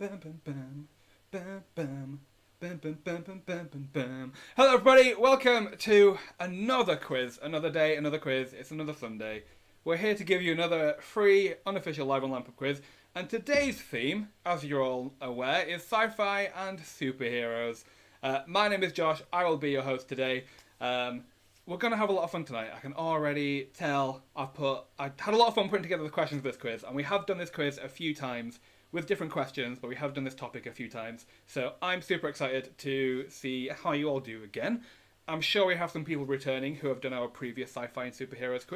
Hello everybody, welcome to another quiz, another day, another quiz, it's another Sunday. We're here to give you another free, unofficial live on Lamp quiz, and today's theme, as you're all aware, is sci-fi and superheroes. My name is Josh, I will be your host today. We're going to have a lot of fun tonight. I can already tell I had a lot of fun putting together the questions of this quiz, and we have done this quiz a few times with different questions, but we have done this topic a few times. So I'm super excited to see how you all do again. I'm sure we have some people returning who have done our previous sci-fi and superheroes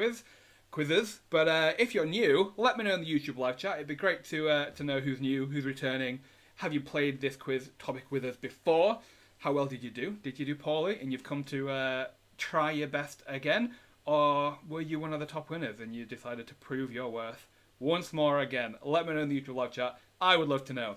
quizzes. But if you're new, let me know in the YouTube live chat. It'd be great to know who's new, who's returning. Have you played this quiz topic with us before? How well did you do? Did you do poorly and you've come to try your best again? Or were you one of the top winners and you decided to prove your worth once more again? Let me know in the YouTube live chat. I would love to know.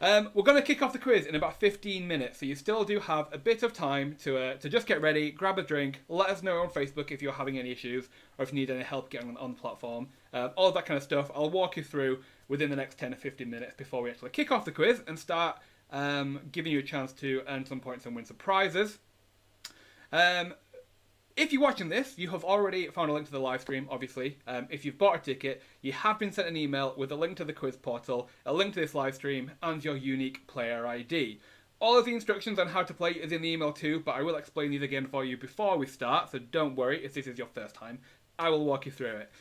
We're going to kick off the quiz in about 15 minutes, so you still do have a bit of time to just get ready, grab a drink, let us know on Facebook if you're having any issues or if you need any help getting on the platform. All of that kind of stuff I'll walk you through within the next 10 or 15 minutes before we actually kick off the quiz and start giving you a chance to earn some points and win some prizes. If you're watching this, you have already found a link to the live stream, obviously. If you've bought a ticket, you have been sent an email with a link to the quiz portal, a link to this live stream, and your unique player ID. All of the instructions on how to play is in the email too, but I will explain these again for you before we start, so don't worry if this is your first time. I will walk you through it.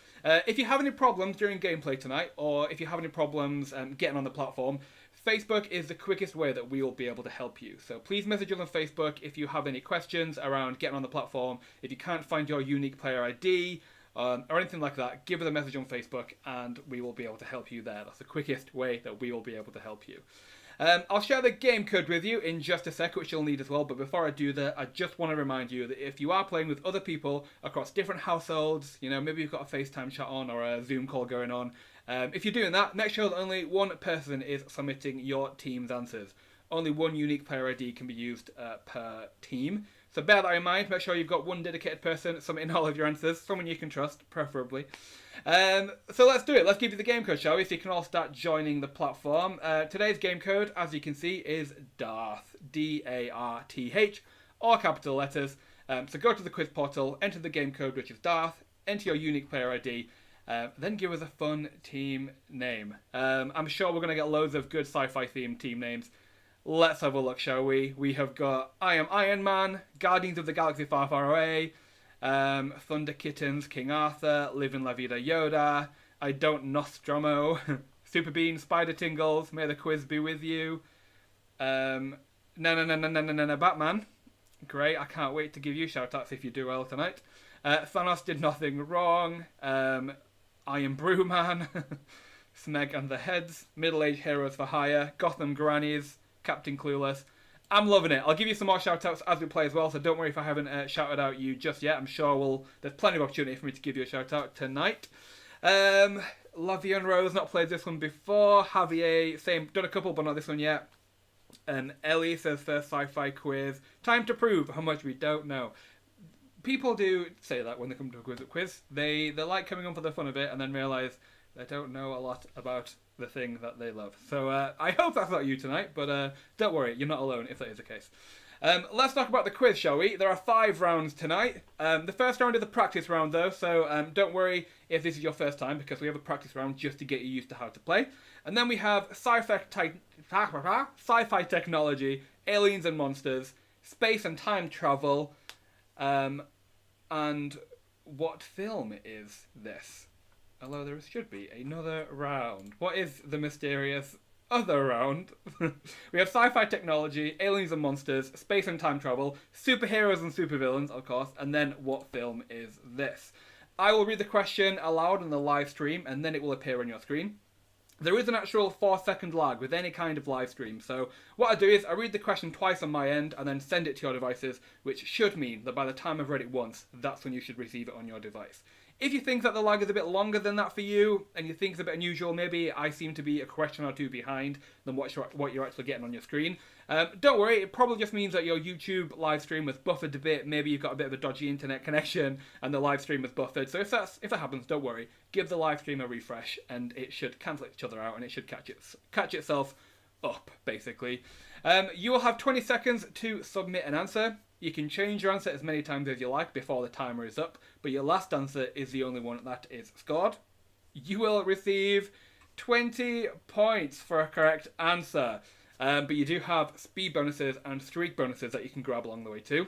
If you have any problems during gameplay tonight, or if you have any problems getting on the platform, Facebook is the quickest way that we will be able to help you. So please message us on Facebook if you have any questions around getting on the platform. If you can't find your unique player ID or anything like that, give us a message on Facebook and we will be able to help you there. That's the quickest way that we will be able to help you. I'll share the game code with you in just a sec, which you'll need as well. But before I do that, I just want to remind you that if you are playing with other people across different households, you know, maybe you've got a FaceTime chat on or a Zoom call going on, if you're doing that, make sure that only one person is submitting your team's answers. Only one unique player ID can be used per team. So bear that in mind. Make sure you've got one dedicated person submitting all of your answers. Someone you can trust, preferably. So let's do it. Let's give you the game code, shall we? So you can all start joining the platform. Today's game code, as you can see, is DARTH. D-A-R-T-H. All capital letters. So go to the quiz portal, enter the game code, which is DARTH, enter your unique player ID, then give us a fun team name. I'm sure we're going to get loads of good sci-fi themed team names. Let's have a look, shall we? We have got I Am Iron Man, Guardians of the Galaxy Far Far Away, Thunder Kittens, King Arthur, Living La Vida Yoda, I Don't Nostromo, Super Bean, Spider Tingles, May the Quiz Be With You, No Batman. Great, I can't wait to give you shout-outs if you do well tonight. Thanos Did Nothing Wrong, I Am Brewman, Smeg and the Heads, Middle-Aged Heroes for Hire, Gotham Grannies, Captain Clueless. I'm loving it. I'll give you some more shout-outs as we play as well, so don't worry if I haven't shouted out you just yet. I'm sure there's plenty of opportunity for me to give you a shout-out tonight. Lavian and Rose, not played this one before. Javier, same, done a couple, but not this one yet. And Ellie says first sci-fi quiz. Time to prove how much we don't know. People do say that when they come to a quiz. They like coming on for the fun of it and then realise they don't know a lot about the thing that they love. So I hope that's not you tonight, but don't worry, you're not alone if that is the case. Let's talk about the quiz, shall we? There are 5 rounds tonight. The first round is a practice round though, so don't worry if this is your first time because we have a practice round just to get you used to how to play. And then we have Sci-Fi Technology, Aliens and Monsters, Space and Time Travel, and what film is this? Although there should be another round. What is the mysterious other round? We have Sci-Fi Technology, Aliens and Monsters, Space and Time Travel, Superheroes and Supervillains, of course, and then what film is this? I will read the question aloud on the live stream, and then it will appear on your screen. There is an actual 4-second lag with any kind of live stream, so what I do is I read the question twice on my end and then send it to your devices, which should mean that by the time I've read it once, that's when you should receive it on your device. If you think that the lag is a bit longer than that for you, and you think it's a bit unusual, maybe I seem to be a question or two behind than what you're actually getting on your screen, don't worry, it probably just means that your YouTube live stream was buffered a bit, maybe you've got a bit of a dodgy internet connection, and the live stream was buffered, so if that happens, don't worry, give the live stream a refresh, and it should cancel each other out, and it should catch itself up, basically. You will have 20 seconds to submit an answer. You can change your answer as many times as you like before the timer is up, but your last answer is the only one that is scored. You will receive 20 points for a correct answer, but you do have speed bonuses and streak bonuses that you can grab along the way too.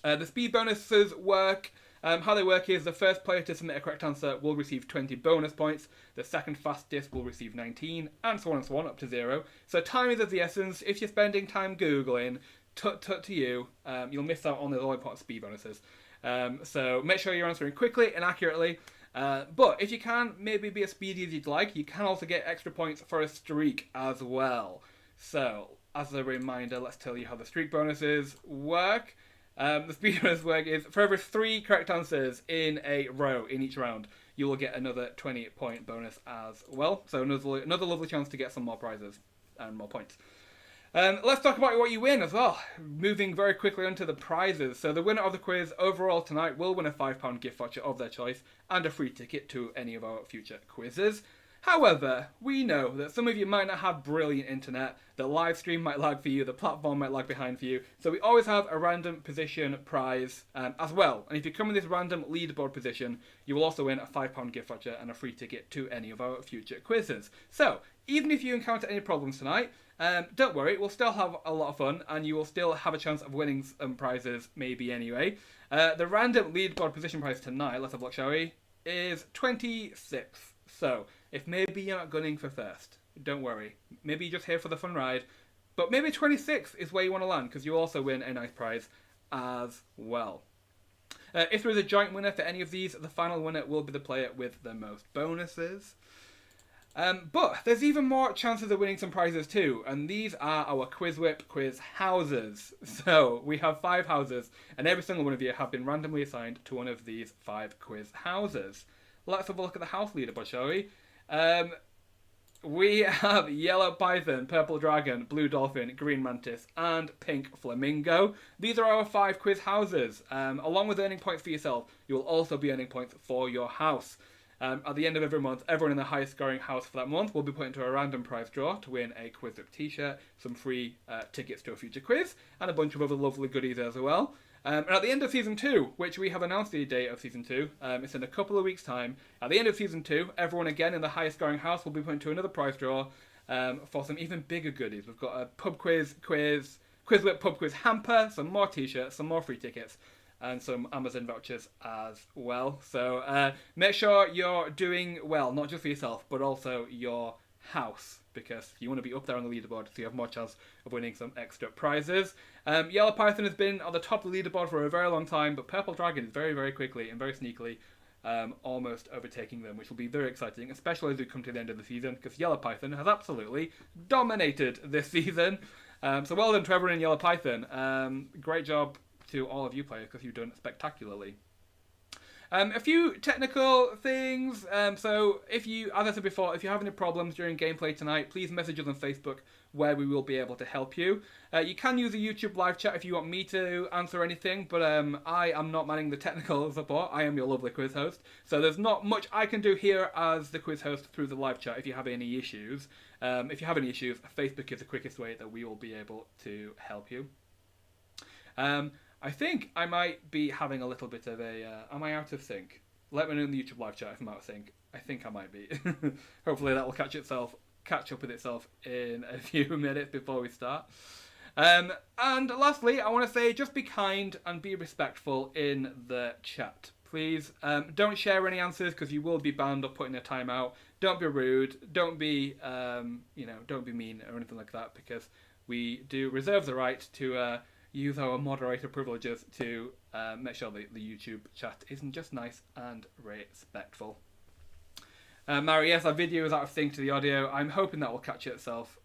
The speed bonuses work. How they work is the first player to submit a correct answer will receive 20 bonus points, the second fastest will receive 19, and so on up to 0. So time is of the essence. If you're spending time Googling, tut to you, you'll miss out on the all important speed bonuses. So make sure you're answering quickly and accurately. But if you can maybe be as speedy as you'd like, you can also get extra points for a streak as well. So, as a reminder, let's tell you how the streak bonuses work. The speed bonus work is for every 3 correct answers in a row in each round, you will get another 20-point bonus as well. So another lovely chance to get some more prizes and more points. Let's talk about what you win as well. Moving very quickly onto the prizes. So the winner of the quiz overall tonight will win a £5 gift voucher of their choice and a free ticket to any of our future quizzes. However, we know that some of you might not have brilliant internet, the live stream might lag for you, the platform might lag behind for you, so we always have a random position prize as well. And if you come in this random leaderboard position, you will also win a £5 gift voucher and a free ticket to any of our future quizzes. So, even if you encounter any problems tonight, don't worry, we'll still have a lot of fun, and you will still have a chance of winning some prizes, maybe anyway. The random leaderboard position prize tonight, let's have a look, shall we, is 26. So, if maybe you're not gunning for first, don't worry. Maybe you're just here for the fun ride. But maybe 26 is where you want to land, because you also win a nice prize as well. If there is a joint winner for any of these, the final winner will be the player with the most bonuses. But there's even more chances of winning some prizes too, and these are our QuizWhip quiz houses. So we have 5 houses, and every single one of you have been randomly assigned to one of these 5 quiz houses. Let's have a look at the house leaderboard, shall we? We have Yellow Python, Purple Dragon, Blue Dolphin, Green Mantis, and Pink Flamingo. These are our 5 quiz houses. Along with earning points for yourself, you will also be earning points for your house. At the end of every month, everyone in the highest scoring house for that month will be put into a random prize draw to win a QuizWhip t-shirt, some free tickets to a future quiz, and a bunch of other lovely goodies as well. And at the end of Season 2, which we have announced the date of Season 2, it's in a couple of weeks' time. At the end of Season 2, everyone again in the highest scoring house will be put into another prize draw for some even bigger goodies. We've got a pub QuizWhip pub quiz hamper, some more t-shirts, some more free tickets, and some Amazon vouchers as well. So make sure you're doing well, not just for yourself, but also your house, because you want to be up there on the leaderboard so you have more chance of winning some extra prizes. Yellow Python has been on the top of the leaderboard for a very long time, but Purple Dragon is very, very quickly and very sneakily almost overtaking them, which will be very exciting, especially as we come to the end of the season, because Yellow Python has absolutely dominated this season. So well done to everyone in Yellow Python. Great job to all of you players, because you've done spectacularly. A few technical things. So if you, as I said before, if you have any problems during gameplay tonight, please message us on Facebook, where we will be able to help you. You can use the YouTube live chat if you want me to answer anything, but I am not manning the technical support. I am your lovely quiz host. So there's not much I can do here as the quiz host through the live chat if you have any issues. If you have any issues, Facebook is the quickest way that we will be able to help you. I think I might be having a little bit of a... am I out of sync? Let me know in the YouTube live chat if I'm out of sync. I think I might be. Hopefully that will catch up with itself in a few minutes before we start. And lastly, I want to say just be kind and be respectful in the chat. Please don't share any answers, because you will be banned or put in a timeout. Don't be rude. Don't be don't be mean or anything like that, because we do reserve the right to use our moderator privileges to make sure that the YouTube chat isn't just nice and respectful. Mary, yes, our video is out of sync to the audio. I'm hoping that will catch itself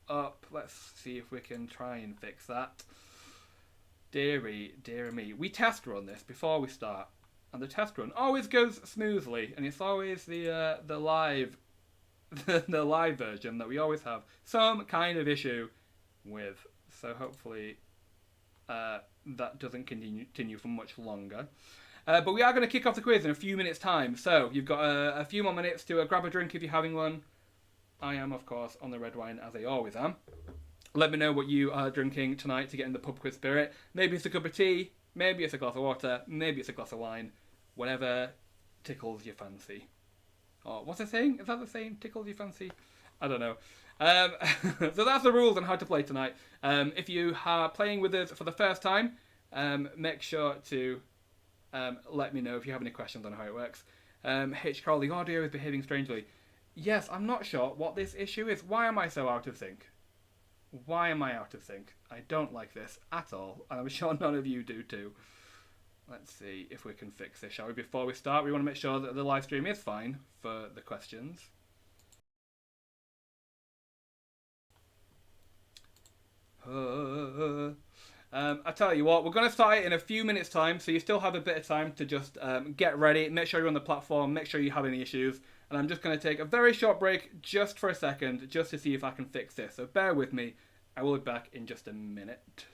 up. Let's see if we can try and fix that. Dearie me. We test run this before we start, and the test run always goes smoothly, and it's always the live the live version that we always have some kind of issue with. So hopefully that doesn't continue for much longer. But we are going to kick off the quiz in a few minutes' time. So you've got a few more minutes to grab a drink if you're having one. I am, of course, on the red wine, as I always am. Let me know what you are drinking tonight to get in the pub quiz spirit. Maybe it's a cup of tea, maybe it's a glass of water, maybe it's a glass of wine. Whatever tickles your fancy. Or what's the saying? Is that the saying? Tickles your fancy? I don't know. So that's the rules on how to play tonight. If you are playing with us for the first time, make sure to let me know if you have any questions on how it works. H. Carl, the audio is behaving strangely. Yes, I'm not sure what this issue is. Why am I so out of sync? Why am I out of sync? I don't like this at all, and I'm sure none of you do too. Let's see if we can fix this, shall we? Before we start, we want to make sure that the live stream is fine for the questions. I tell you what, we're going to start it in a few minutes' time, so you still have a bit of time to just get ready, make sure you're on the platform, make sure you have any issues, and I'm just going to take a very short break just for a second, just to see if I can fix this. So bear with me, I will be back in just a minute.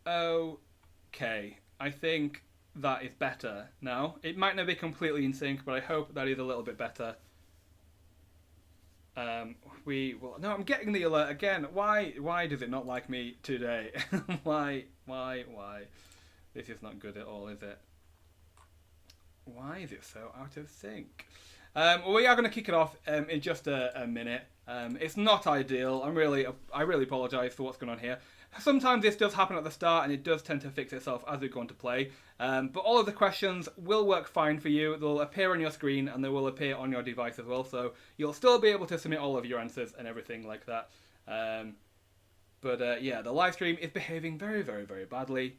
Okay, I think that is better now. It might not be completely in sync, but I hope that is a little bit better. We will. No, I'm getting the alert again. Why does it not like me today? Why? This is not good at all, is it? Why is it so out of sync? Well, we are going to kick it off in just a minute. It's not ideal. I really apologise for what's going on here. Sometimes this does happen at the start, and it does tend to fix itself as we go on to play. But all of the questions will work fine for you. They'll appear on your screen, and they will appear on your device as well. So you'll still be able to submit all of your answers and everything like that. Yeah, the live stream is behaving very, very, very badly.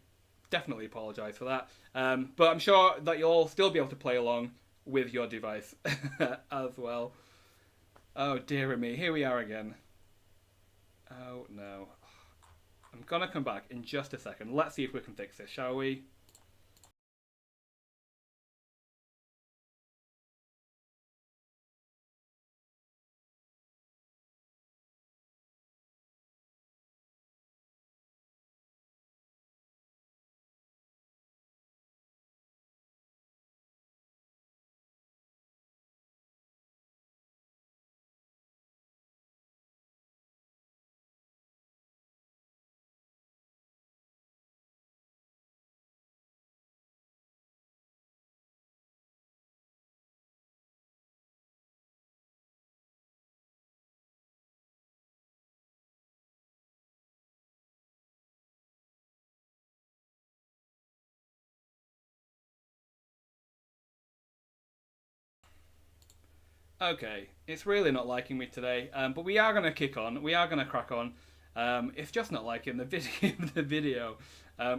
Definitely apologise for that. But I'm sure that you'll still be able to play along with your device as well. Oh, dear me. Here we are again. Oh, no. I'm going to come back in just a second. Let's see if we can fix this, shall we? Okay, it's really not liking me today, but we are going to kick on. We are going to crack on. It's just not liking the video,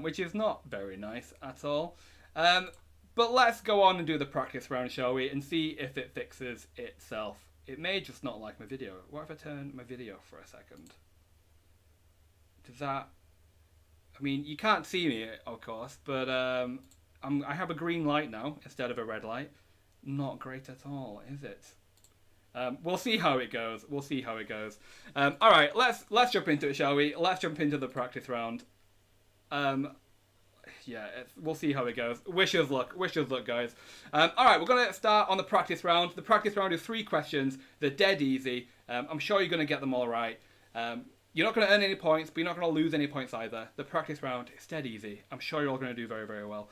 which is not very nice at all. But let's go on and do the practice round, shall we, and see if it fixes itself. It may just not like my video. What if I turn my video for a second? Does that... I mean, you can't see me, of course, but I have a green light now instead of a red light. Not great at all, is it? We'll see how it goes. We'll see how it goes. All right, let's jump into it, shall we? Let's jump into the practice round. Yeah, we'll see how it goes. Wish us luck. Wish us luck, guys. All right, we're going to start on the practice round. The practice round is 3 questions. They're dead easy. I'm sure you're going to get them all right. You're not going to earn any points, but you're not going to lose any points either. The practice round is dead easy. I'm sure you're all going to do very, very well.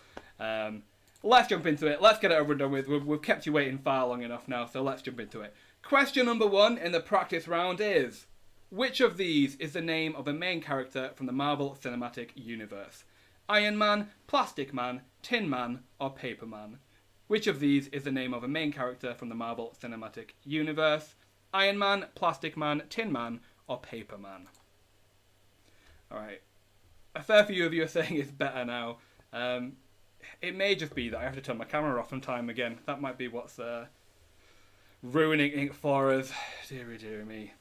Let's jump into it. Let's get it over and done with. We've kept you waiting far long enough now, so let's jump into it. Question number 1 in the practice round is, which of these is the name of a main character from the Marvel Cinematic Universe? Iron Man, Plastic Man, Tin Man, or Paper Man? Which of these is the name of a main character from the Marvel Cinematic Universe? Iron Man, Plastic Man, Tin Man, or Paper Man? Alright. A fair few of you are saying it's better now. It may just be that I have to turn my camera off from time again. That might be what's ruining it for us. Deary, deary me.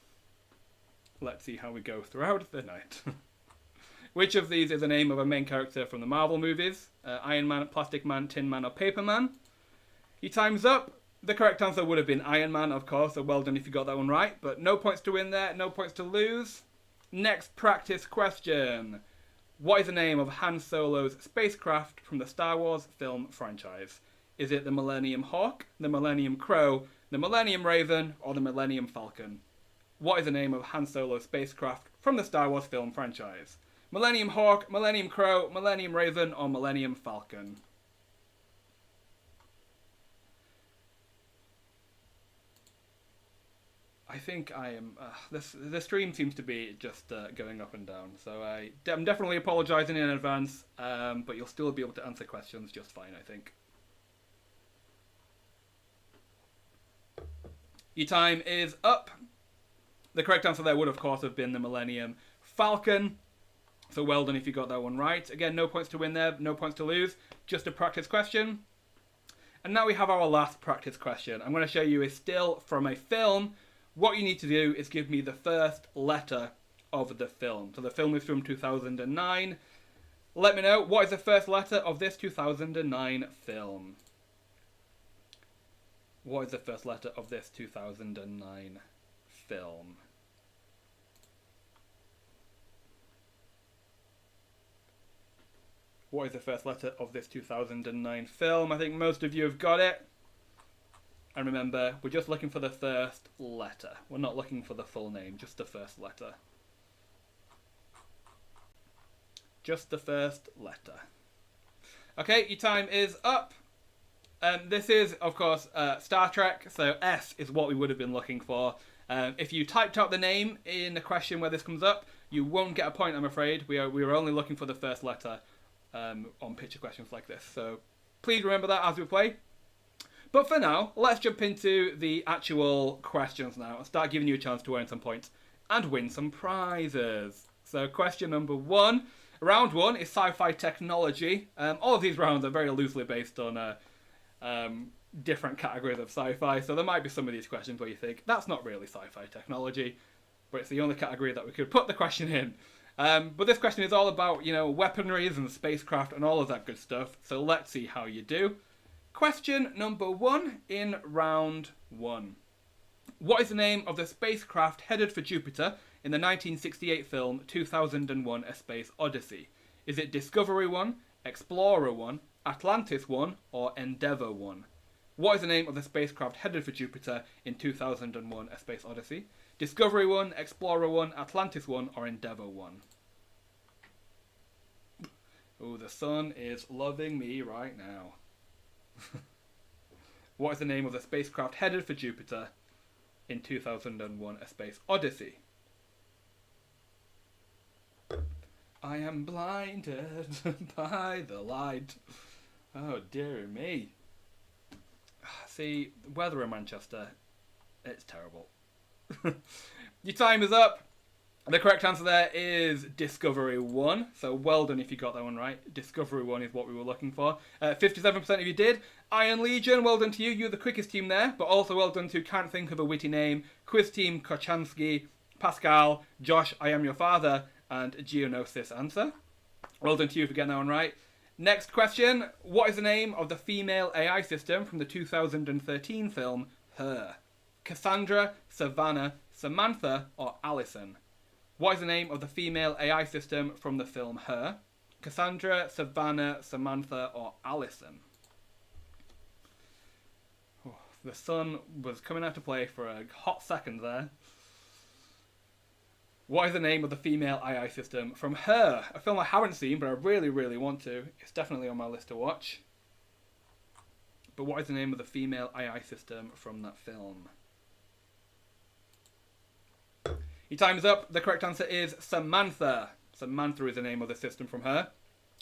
Let's see how we go throughout the night. Which of these is the name of a main character from the Marvel movies? Iron Man, Plastic Man, Tin Man, or Paper Man? Your time's up. The correct answer would have been Iron Man, of course, so well done if you got that one right. But no points to win there, no points to lose. Next practice question. What is the name of Han Solo's spacecraft from the Star Wars film franchise? Is it the Millennium Hawk, the Millennium Crow, the Millennium Raven, or the Millennium Falcon? What is the name of Han Solo's spacecraft from the Star Wars film franchise? Millennium Hawk, Millennium Crow, Millennium Raven, or Millennium Falcon? I think I am... the stream seems to be just going up and down, so I'm definitely apologising in advance, but you'll still be able to answer questions just fine, I think. Your time is up. The correct answer there would, of course, have been the Millennium Falcon. So well done if you got that one right. Again, no points to win there, no points to lose. Just a practice question. And now we have our last practice question. I'm going to show you a still from a film. What you need to do is give me the first letter of the film. So the film is from 2009. Let me know, what is the first letter of this 2009 film? What is the first letter of this 2009 film? What is the first letter of this 2009 film? I think most of you have got it. And remember, we're just looking for the first letter. We're not looking for the full name, just the first letter. Just the first letter. Okay, your time is up. This is, of course, Star Trek, so S is what we would have been looking for. If you typed out the name in the question where this comes up, you won't get a point, I'm afraid. We were only looking for the first letter on picture questions like this. So please remember that as we play. But for now, let's jump into the actual questions now and start giving you a chance to earn some points and win some prizes. So question number 1. Round 1 is Sci-Fi Technology. All of these rounds are very loosely based on different categories of sci-fi, so there might be some of these questions where you think, that's not really Sci-Fi Technology, but it's the only category that we could put the question in. But this question is all about, weaponries and spacecraft and all of that good stuff, so let's see how you do. Question number 1 in round 1. What is the name of the spacecraft headed for Jupiter in the 1968 film 2001: A Space Odyssey? Is it Discovery 1, Explorer 1, Atlantis 1, or Endeavour 1? What is the name of the spacecraft headed for Jupiter in 2001: A Space Odyssey? Discovery 1, Explorer 1, Atlantis 1, or Endeavour 1? Oh, the sun is loving me right now. What is the name of the spacecraft headed for Jupiter in 2001: A Space Odyssey? I am blinded by the light. Oh, dear me. See, weather in Manchester, it's terrible. Your time is up. The correct answer there is Discovery 1. So well done if you got that one right. Discovery 1 is what we were looking for. 57% of you did. Iron Legion, well done to you. You're the quickest team there. But also well done to Can't Think of a Witty Name, Quiz Team Kochansky, Pascal, Josh, I Am Your Father, and Geonosis Answer. Well done to you for getting that one right. Next question. What is the name of the female AI system from the 2013 film Her? Cassandra, Savannah, Samantha, or Allison? What is the name of the female AI system from the film Her? Cassandra, Savannah, Samantha, or Allison? Oh, the sun was coming out to play for a hot second there. What is the name of the female AI system from Her? A film I haven't seen, but I really, really want to. It's definitely on my list to watch. But what is the name of the female AI system from that film? Your time is up. The correct answer is Samantha. Samantha is the name of the system from Her.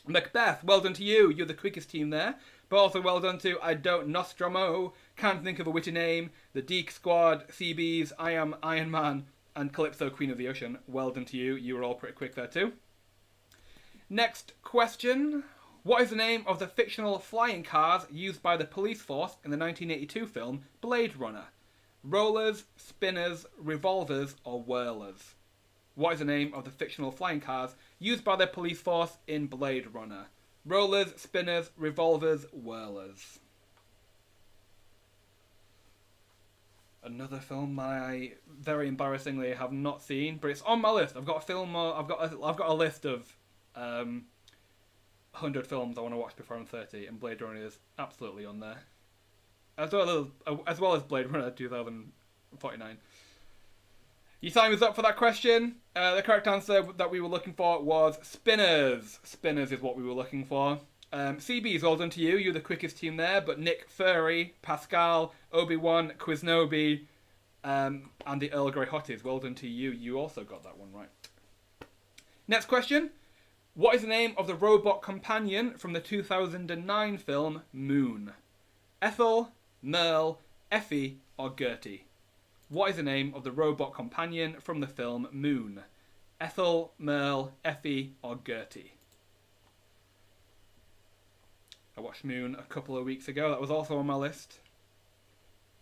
Macbeth, well done to you. You're the quickest team there. But also well done to I Don't Nostromo, Can't Think of a Witty Name, The Deke Squad, CBs, I Am Iron Man, and Calypso, Queen of the Ocean. Well done to you. You were all pretty quick there too. Next question. What is the name of the fictional flying cars used by the police force in the 1982 film Blade Runner? Rollers, Spinners, Revolvers, or Whirlers? What is the name of the fictional flying cars used by the police force in Blade Runner? Rollers, spinners, revolvers, whirlers. Another film I very embarrassingly have not seen, but it's on my list. I've got a film. I've got a list of 100 films I want to watch before I'm 30, and Blade Runner is absolutely on there, as well as Blade Runner 2049. Your time is up for that question. The correct answer that we were looking for was spinners. Spinners is what we were looking for. CB's well done to you. You're the quickest team there, but Nick, Furry, Pascal, Obi-Wan, Quiznobi, and the Earl Grey Hotties, well done to you. You also got that one right. Next question. What is the name of the robot companion from the 2009 film Moon? Ethel, Merle, Effie, or Gertie? What is the name of the robot companion from the film Moon? Ethel, Merle, Effie, or Gertie? I watched Moon a couple of weeks ago. That was also on my list.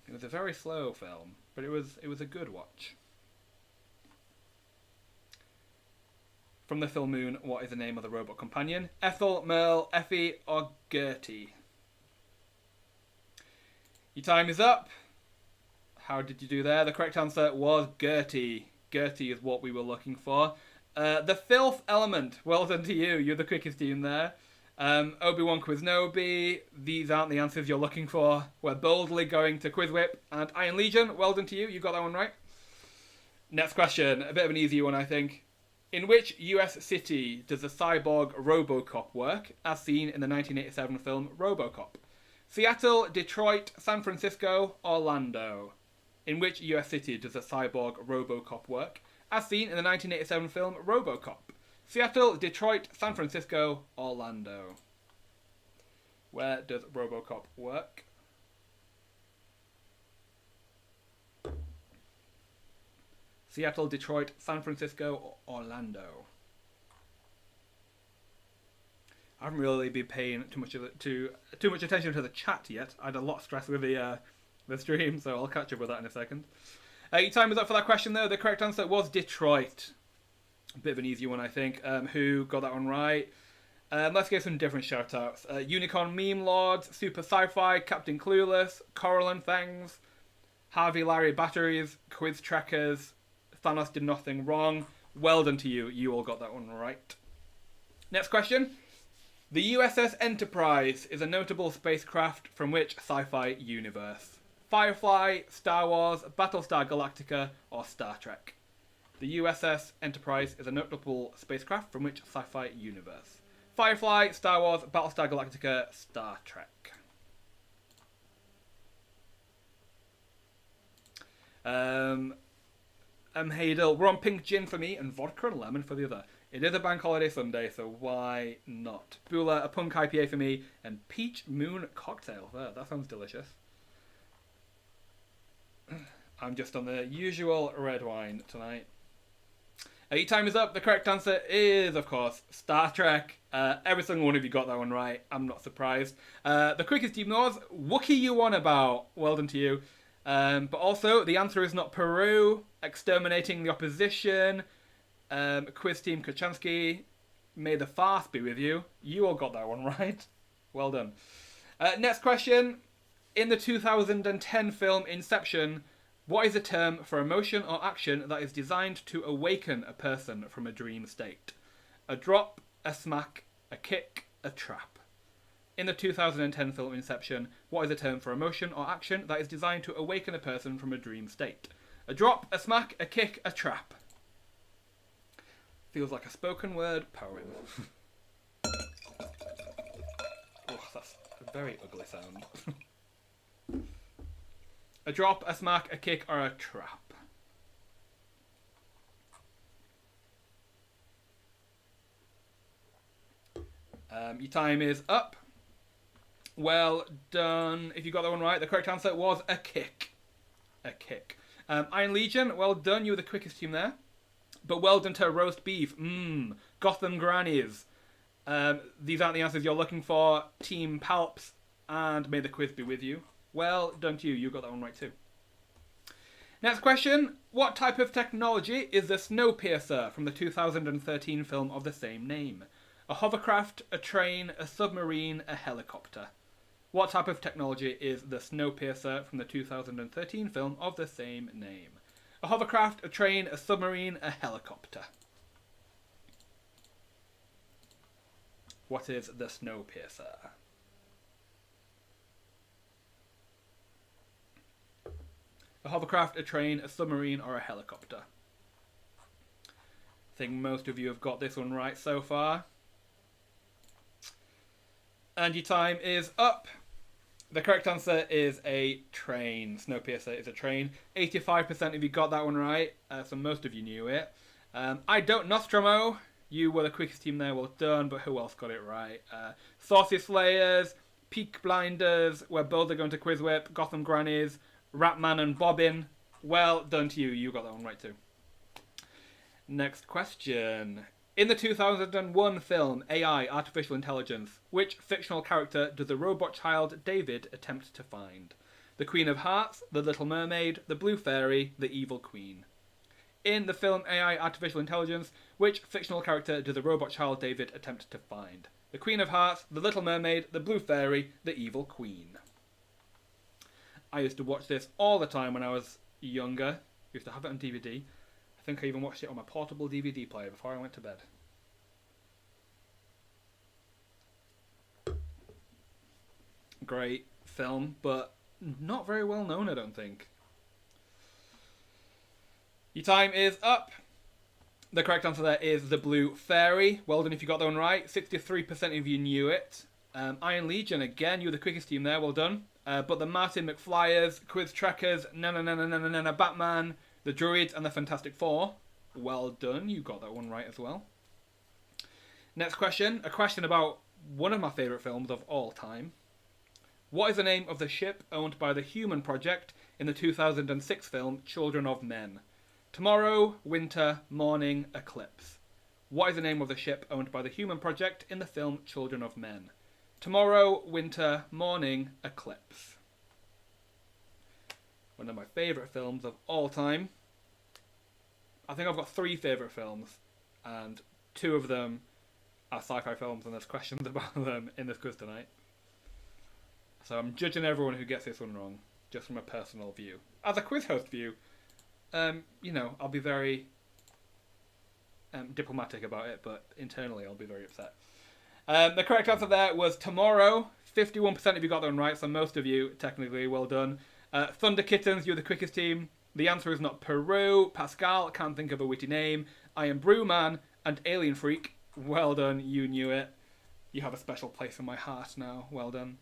It was a very slow film, but it was a good watch. From the film Moon, what is the name of the robot companion? Ethel, Merle, Effie, or Gertie? Your time is up. How did you do there? The correct answer was Gertie. Gertie is what we were looking for. The filth element. Well done to you. You're the quickest team there. Obi-Wan Quiznobi. These aren't the answers you're looking for. We're boldly going to QuizWhip. And Iron Legion. Well done to you. You got that one right. Next question. A bit of an easy one, I think. In which US city does the cyborg RoboCop work, as seen in the 1987 film RoboCop? Seattle, Detroit, San Francisco, Orlando. In which US city does the cyborg RoboCop work, as seen in the 1987 film RoboCop? Seattle, Detroit, San Francisco, Orlando. Where does RoboCop work? Seattle, Detroit, San Francisco, or Orlando? I haven't really been paying too much attention to the chat yet. I had a lot of stress with the stream, so I'll catch up with that in a second. Your time is up for that question, though. The correct answer was Detroit. A bit of an easy one, I think. Who got that one right? Let's get some different shout-outs. Unicorn Meme Lords, Super Sci-Fi, Captain Clueless, Coral and Things, Harvey Larry Batteries, Quiz Trackers, Thanos Did Nothing Wrong. Well done to you. You all got that one right. Next question. The USS Enterprise is a notable spacecraft from which sci-fi universe? Firefly, Star Wars, Battlestar Galactica, or Star Trek? The USS Enterprise is a notable spacecraft from which sci-fi universe? Firefly, Star Wars, Battlestar Galactica, Star Trek. Haydel, we're on pink gin for me and vodka and lemon for the other. It is a bank holiday Sunday, so why not? Bula, a punk IPA for me, and peach moon cocktail. That sounds delicious. I'm just on the usual red wine tonight. Your time is up. The correct answer is, of course, Star Trek. Every single one of you got that one right. I'm not surprised. The quickest team knows, Wookiee you on about. Well done to you. But also, the answer is not Peru. Exterminating the opposition. Quiz team Kachansky. May the farce be with you. You all got that one right. Well done. Next question. In the 2010 film Inception, what is a term for emotion or action that is designed to awaken a person from a dream state? A drop, a smack, a kick, a trap. In the 2010 film Inception, what is a term for emotion or action that is designed to awaken a person from a dream state? A drop, a smack, a kick, a trap. Feels like a spoken word poem. Oh, that's a very ugly sound. A drop, a smack, a kick, or a trap. Your time is up. Well done. If you got that one right, the correct answer was a kick. A kick. Iron Legion, well done. You were the quickest team there. But well done to roast beef. Gotham Grannies. These aren't the answers you're looking for. Team Palps. And may the quiz be with you. Well done to you. You got that one right too. Next question. What type of technology is the Snowpiercer from the 2013 film of the same name? A hovercraft, a train, a submarine, a helicopter. What type of technology is the Snowpiercer from the 2013 film of the same name? A hovercraft, a train, a submarine, a helicopter. What is the Snowpiercer? A hovercraft, a train, a submarine, or a helicopter? I think most of you have got this one right so far. And your time is up. The correct answer is a train. Snowpiercer is a train. 85% of you got that one right, so most of you knew it. I don't Nostromo. You were the quickest team there, well done, but who else got it right? Saucy Slayers, Peak Blinders, Where Builds Are Going to QuizWhip, Gotham Grannies, Ratman and Bobbin. Well done to you, you got that one right too. Next question. In the 2001 film AI, Artificial Intelligence, which fictional character does the robot child David attempt to find? The Queen of Hearts, the Little Mermaid, the Blue Fairy, the Evil Queen. In the film AI, Artificial Intelligence, which fictional character does the robot child David attempt to find? The Queen of Hearts, the Little Mermaid, the Blue Fairy, the Evil Queen. I used to watch this all the time when I was younger. I used to have it on DVD. I think I even watched it on my portable DVD player before I went to bed. Great film, but not very well known, I don't think. Your time is up. The correct answer there is the Blue Fairy. Well done if you got that one right. 63% of you knew it. Iron Legion, again, you were the quickest team there, well done. But the Martin McFlyers, Quiz Trackers, Nana Batman, the Druids, and the Fantastic Four, well done, you got that one right as well. Next question, a question about one of my favourite films of all time. What is the name of the ship owned by the Human Project in the 2006 film Children of Men? Tomorrow, Winter, Morning, Eclipse. What is the name of the ship owned by the Human Project in the film Children of Men? Tomorrow, Winter, Morning, Eclipse. One of my favourite films of all time. I think I've got 3 favourite films, and 2 of them are sci-fi films, and there's questions about them in this quiz tonight. So I'm judging everyone who gets this one wrong, just from a personal view. As a quiz host view, I'll be very diplomatic about it, but internally I'll be very upset. The correct answer there was Tomorrow. 51% of you got that one right, so most of you, technically, well done. Thunder Kittens, you're the quickest team. The answer is not Peru. Pascal, can't think of a witty name. I Am Brewman, and Alien Freak. Well done, you knew it. You have a special place in my heart now. Well done.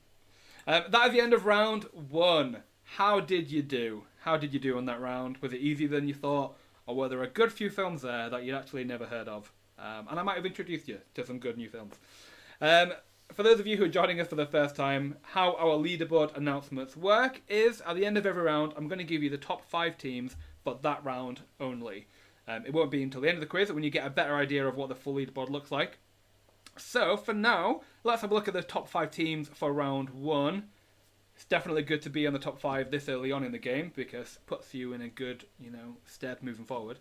That is the end of round 1. How did you do? How did you do on that round? Was it easier than you thought? Or were there a good few films there that you'd actually never heard of? And I might have introduced you to some good new films. For those of you who are joining us for the first time, how our leaderboard announcements work is, at the end of every round, I'm going to give you the top 5 teams for that round only. It won't be until the end of the quiz when you get a better idea of what the full leaderboard looks like. So, for now, let's have a look at the top 5 teams for round 1. It's definitely good to be on the top 5 this early on in the game, because it puts you in a good, stead moving forward.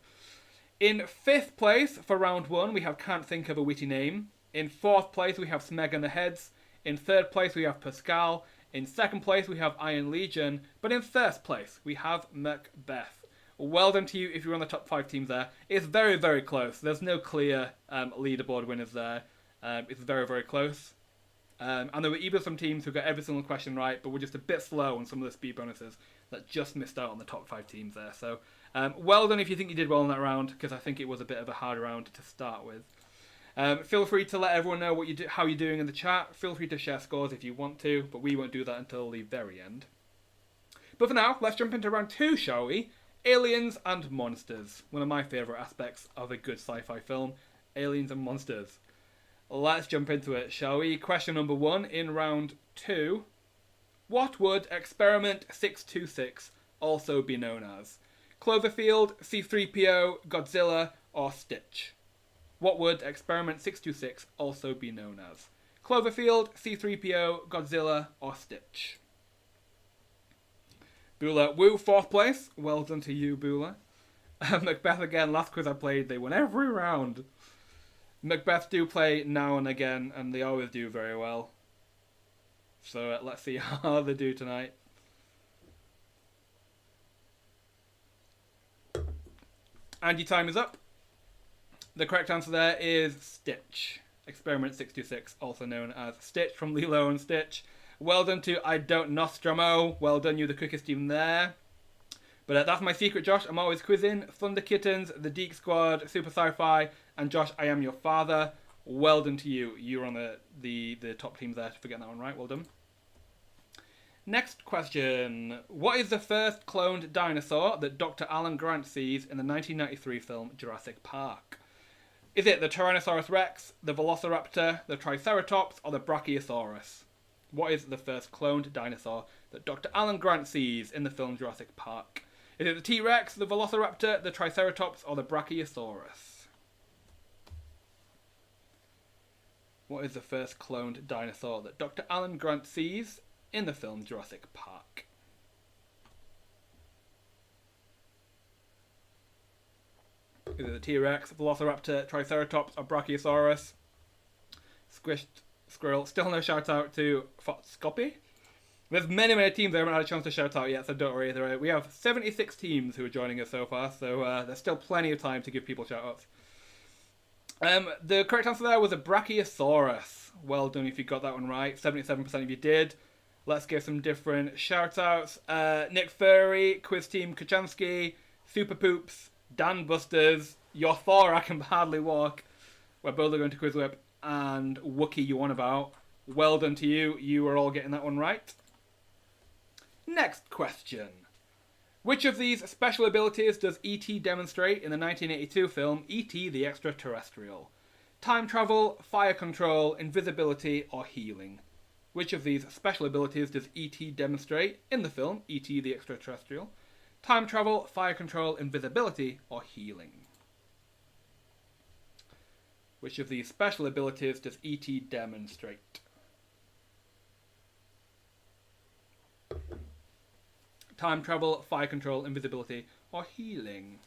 In 5th place for round 1, we have Can't Think of a Witty Name. In 4th place, we have Smeg and the Heads. In 3rd place, we have Pascal. In 2nd place, we have Iron Legion. But in 1st place, we have Macbeth. Well done to you if you're on the top 5 teams there. It's very, very close. There's no clear leaderboard winners there. It's very, very close. And there were even some teams who got every single question right, but were just a bit slow on some of the speed bonuses that just missed out on the top 5 teams there. So, well done if you think you did well in that round, because I think it was a bit of a hard round to start with. Feel free to let everyone know how you're doing in the chat. Feel free to share scores if you want to, but we won't do that until the very end. But for now, let's jump into round 2, shall we? Aliens and Monsters. One of my favourite aspects of a good sci-fi film. Aliens and Monsters. Let's jump into it, shall we? Question number 1 in round 2. What would Experiment 626 also be known as? Cloverfield, C-3PO, Godzilla, or Stitch? What would Experiment 626 also be known as? Cloverfield, C-3PO, Godzilla, or Stitch? Bula, woo, 4th place. Well done to you, Bula. Macbeth again, last quiz I played, they won every round. Macbeth do play now and again, and they always do very well. So let's see how they do tonight. And your time is up. The correct answer there is Stitch. Experiment 626, also known as Stitch from Lilo and Stitch. Well done to I Don't Nostromo. Well done, you the quickest team there. But that's my secret, Josh. I'm always quizzing. Thunder Kittens, The Deek Squad, Super Sci-Fi, and Josh, I Am Your Father. Well done to you. You're on the top teams there for getting that one right. Well done. Next question. What is the first cloned dinosaur that Dr. Alan Grant sees in the 1993 film Jurassic Park? Is it the Tyrannosaurus Rex, the Velociraptor, the Triceratops, or the Brachiosaurus? What is the first cloned dinosaur that Dr. Alan Grant sees in the film Jurassic Park? Is it the T-Rex, the Velociraptor, the Triceratops, or the Brachiosaurus? What is the first cloned dinosaur that Dr. Alan Grant sees in the film Jurassic Park? Is it the T-Rex, Velociraptor, Triceratops, or Brachiosaurus? Squished Squirrel. Still no shout out to Fotscopy. There's many teams I haven't had a chance to shout out yet, so don't worry. We have 76 teams who are joining us so far, so there's still plenty of time to give people shout outs. The correct answer there was a Brachiosaurus. Well done if you got that one right. 77% of you did. Let's give some different shout outs. Nick Furry, Quiz Team Kachansky, Super Poops, Dan Busters, Your Thor I Can Hardly Walk. We're both going to QuizWhip, and Wookie You On About. Well done to you. You are all getting that one right. Next question. Which of these special abilities does E.T. demonstrate in the 1982 film E.T. the Extraterrestrial? Time travel, fire control, invisibility, or healing? Which of these special abilities does E.T. demonstrate in the film E.T. the Extraterrestrial? Time travel, fire control, invisibility, or healing? Which of these special abilities does E.T. demonstrate? Time travel, fire control, invisibility, or healing?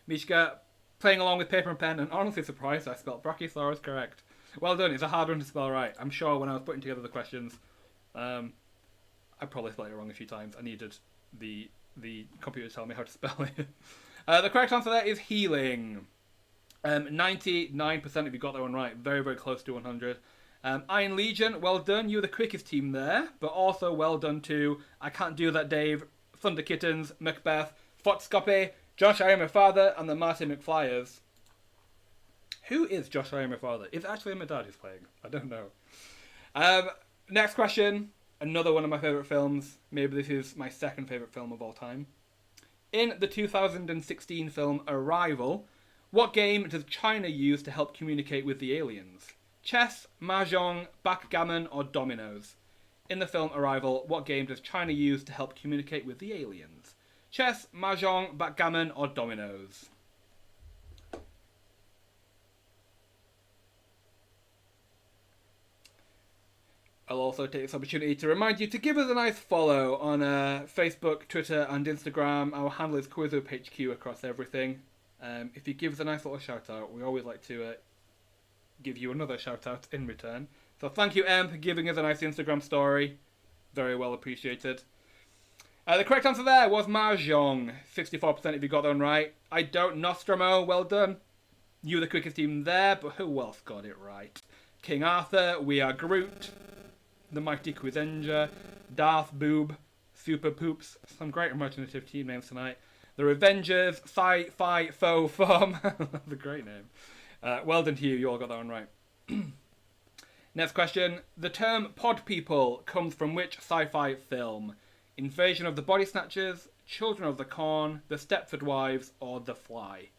Mishka, playing along with paper and pen, and honestly surprised I spelled Brachiosaurus correct. Well done, it's a hard one to spell right. I'm sure when I was putting together the questions, I probably spelled it wrong a few times. I needed the computer to tell me how to spell it. The correct answer there is healing. 99% of you got that one right. Very, very close to 100. Iron Legion, well done. You were the quickest team there, but also well done to I Can't Do That Dave, Thunder Kittens, Macbeth, Fotscopy, Josh I Am Your Father, and the Martin McFlyers. Who is Josh I Am Your Father? Is it actually my dad who's playing? I don't know. Next question. Another one of my favourite films. Maybe this is my second favourite film of all time. In the 2016 film Arrival, what game does China use to help communicate with the aliens? Chess, mahjong, backgammon, or dominoes? In the film Arrival, what game does China use to help communicate with the aliens? Chess, mahjong, backgammon, or dominoes? I'll also take this opportunity to remind you to give us a nice follow on Facebook, Twitter, and Instagram. Our handle is QuizWhip HQ across everything. If you give us a nice little shout out, we always like to give you another shout out in return. So thank you, Em, for giving us a nice Instagram story. Very well appreciated. The correct answer there was mahjong. 64% of you got that one right. I Don't Nostromo, well done. You were the quickest team there, but who else got it right? King Arthur, We Are Groot, The Mighty Quizenger, Darth Boob, Super Poops. Some great imaginative team names tonight. The Revengers, Sci-Fi Faux Fum. That's a great name. Well done to you. You all got that one right. Next question. The term pod people comes from which sci-fi film? Invasion of the Body Snatchers, Children of the Corn, The Stepford Wives, or The Fly?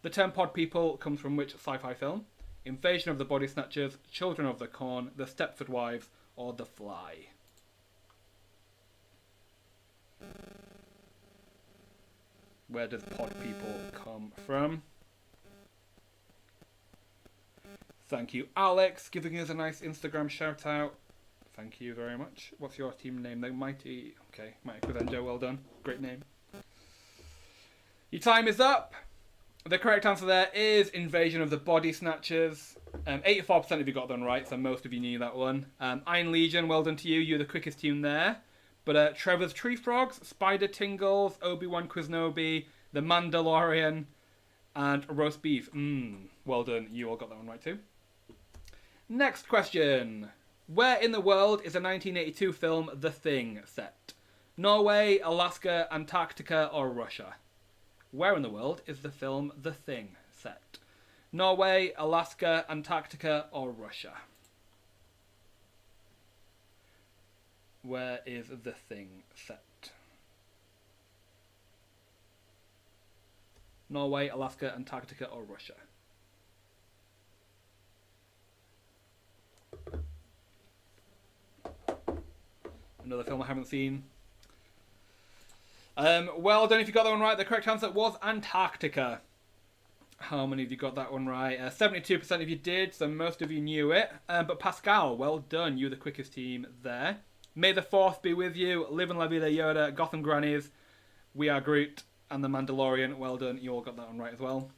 The term pod people comes from which sci-fi film? Invasion of the Body Snatchers, Children of the Corn, The Stepford Wives, or The Fly? Where does pod people come from? Thank you, Alex, giving us a nice Instagram shout out. Thank you very much. What's your team name? The Mighty... Okay, Mighty Quizenjo, well done. Great name. Your time is up. The correct answer there is Invasion of the Body Snatchers. 84% of you got that one right, so most of you knew that one. Iron Legion, well done to you. You're the quickest team there. But Trevor's Tree Frogs, Spider Tingles, Obi-Wan Quiznobi, The Mandalorian, and Roast Beef. Well done. You all got that one right too. Next question. Where in the world is the 1982 film The Thing set? Norway, Alaska, Antarctica, or Russia? Where in the world is the film The Thing set? Norway, Alaska, Antarctica, or Russia? Where is The Thing set? Norway, Alaska, Antarctica, or Russia? Another film I haven't seen. Well done if you got that one right. The correct answer was Antarctica. How many of you got that one right? 72% of you did, so most of you knew it. But Pascal, well done. You were the quickest team there. May the 4th be with you. Live and La Vida Yoda, Gotham Grannies, We Are Groot, and The Mandalorian. Well done. You all got that one right as well.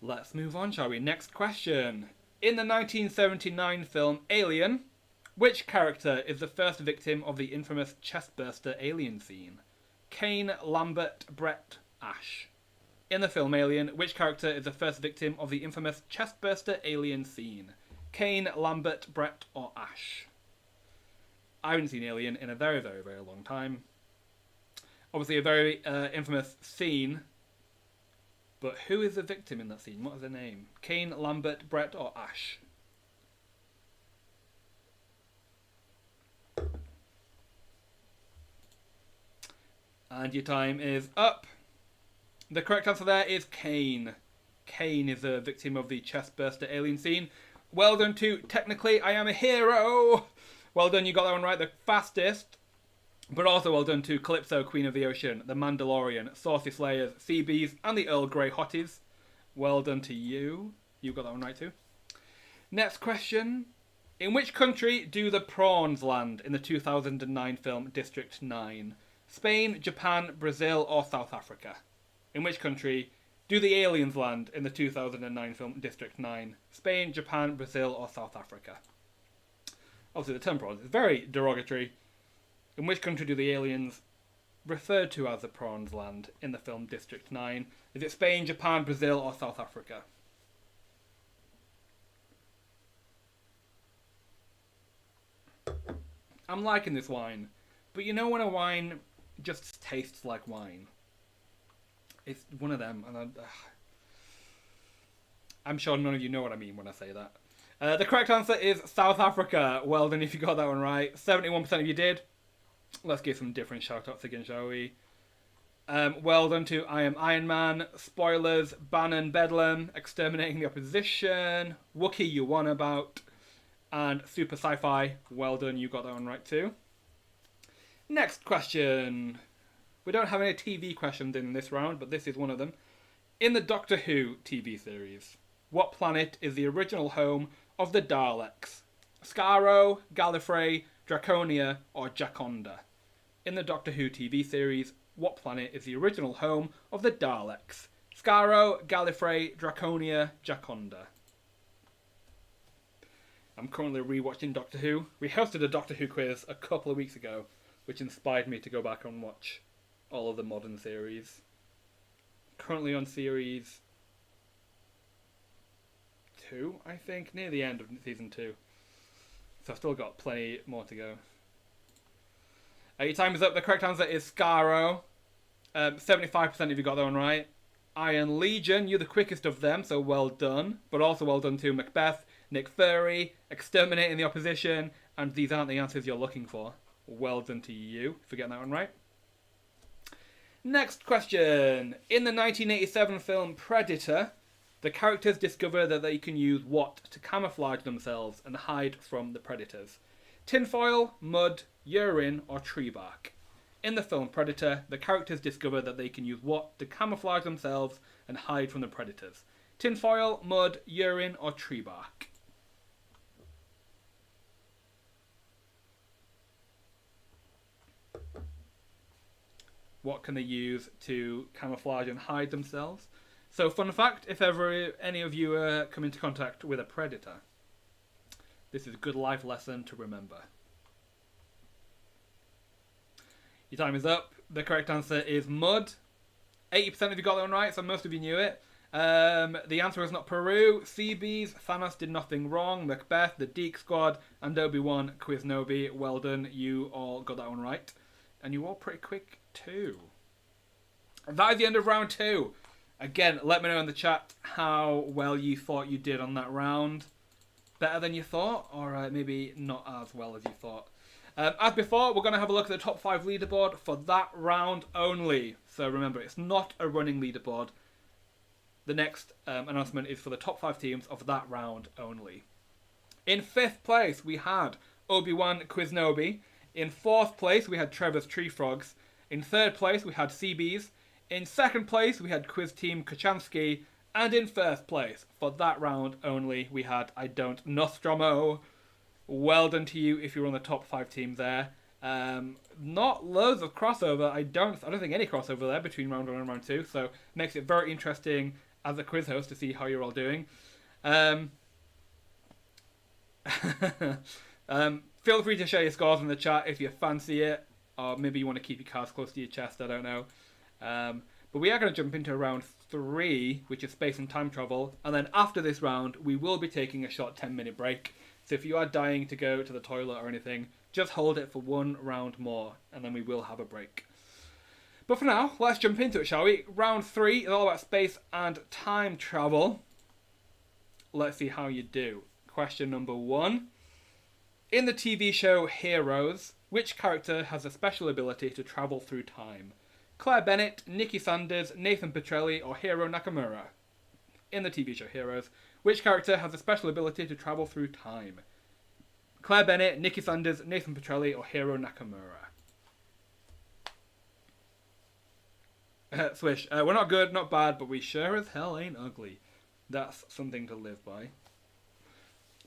Let's move on, shall we? Next question. In the 1979 film Alien, which character is the first victim of the infamous chestburster alien scene? Kane, Lambert, Brett, Ash. In the film Alien, which character is the first victim of the infamous chestburster alien scene? Kane, Lambert, Brett, or Ash? I haven't seen Alien in a very, very, very long time. Obviously a very infamous scene. But who is the victim in that scene? What is their name? Kane, Lambert, Brett, or Ash? And your time is up. The correct answer there is Kane. Kane is a victim of the chestburster alien scene. Well done to Technically I Am a Hero. Well done, you got that one right, the fastest. But also well done to Calypso, Queen of the Ocean, The Mandalorian, Saucy Slayers, Seabees, and the Earl Grey Hotties. Well done to you. You got that one right too. Next question. In which country do the prawns land in the 2009 film District 9? Spain, Japan, Brazil, or South Africa? In which country do the aliens land in the 2009 film District 9? Spain, Japan, Brazil, or South Africa? Obviously the term prawns is very derogatory. In which country do the aliens referred to as the prawns land in the film District 9? Is it Spain, Japan, Brazil, or South Africa? I'm liking this wine. But you know when a wine just tastes like wine? It's one of them. And I'm sure none of you know what I mean when I say that. The correct answer is South Africa. Well done if you got that one right. 71% of you did. Let's give some different shout-outs again, shall we? Well done to I Am Iron Man, Spoilers, Bannon Bedlam, Exterminating the Opposition, Wookiee You Won About, and Super Sci-Fi. Well done, you got that one right too. Next question. We don't have any TV questions in this round, but this is one of them. In the Doctor Who TV series, what planet is the original home of the Daleks? Skaro, Gallifrey, Draconia, or Jaconda? In the Doctor Who TV series, what planet is the original home of the Daleks? Skaro, Gallifrey, Draconia, Jaconda. I'm currently rewatching Doctor Who. We hosted a Doctor Who quiz a couple of weeks ago, which inspired me to go back and watch all of the modern series. Currently on series 2, I think, near the end of season 2. So I've still got plenty more to go. Your time is up. The correct answer is Skaro. 75% of you got that one right. Iron Legion, you're the quickest of them, so well done. But also well done to Macbeth, Nick Fury, Exterminating the Opposition, and these aren't the answers you're looking for. Well done to you for getting that one right. Next question. In the 1987 film Predator, the characters discover that they can use what to camouflage themselves and hide from the predators? Tinfoil, mud, urine, or tree bark? In the film Predator, the characters discover that they can use what to camouflage themselves and hide from the predators? Tinfoil, mud, urine, or tree bark? What can they use to camouflage and hide themselves? So, fun fact, if ever any of you come into contact with a predator, this is a good life lesson to remember. Your time is up. The correct answer is mud. 80% of you got that one right, so most of you knew it. The answer is not Peru. Seabees, Thanos did nothing wrong. Macbeth, the Deke Squad, and Obi-Wan QuizNobi. Well done, you all got that one right. And you were all pretty quick too. And that is the end of round 2. Again, let me know in the chat how well you thought you did on that round. Better than you thought, or maybe not as well as you thought. As before, we're going to have a look at the top 5 leaderboard for that round only. So remember, it's not a running leaderboard. The next announcement is for the top 5 teams of that round only. In 5th place, we had Obi-Wan QuizNobi. In 4th place, we had Trevor's Tree Frogs. In 3rd place, we had Seabees. In 2nd place, we had Quiz Team Kachansky. And in 1st place, for that round only, we had I Don't Nostromo. Well done to you if you're on the top 5 teams there. Not loads of crossover. I don't think any crossover there between round 1 and round 2. So makes it very interesting as a quiz host to see how you're all doing. Feel free to share your scores in the chat if you fancy it, or maybe you want to keep your cards close to your chest. I don't know. But we are going to jump into round 3, which is space and time travel, and then after this round, we will be taking a short 10-minute break. So if you are dying to go to the toilet or anything, just hold it for 1 round more, and then we will have a break. But for now, let's jump into it, shall we? Round 3 is all about space and time travel. Let's see how you do. Question number 1. In the TV show Heroes, which character has a special ability to travel through time? Claire Bennett, Nikki Sanders, Nathan Petrelli, or Hiro Nakamura? In the TV show Heroes, which character has a special ability to travel through time? Claire Bennett, Nikki Sanders, Nathan Petrelli, or Hiro Nakamura? Swish, we're not good, not bad, but we sure as hell ain't ugly. That's something to live by.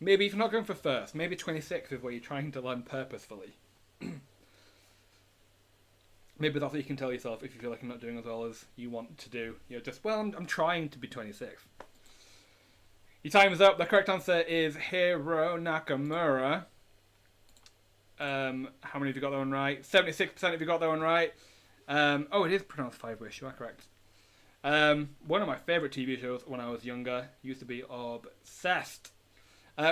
Maybe if you're not going for first, maybe 26 is where you're trying to learn purposefully. Maybe that's what you can tell yourself if you feel like you're not doing as well as you want to do. You're just, well, I'm trying to be 26. Your time is up. The correct answer is Hiro Nakamura. How many of you got that one right? 76% of you got that one right. Oh, it is pronounced Five Wish. You are correct. One of my favourite TV shows when I was younger used to be Obsessed.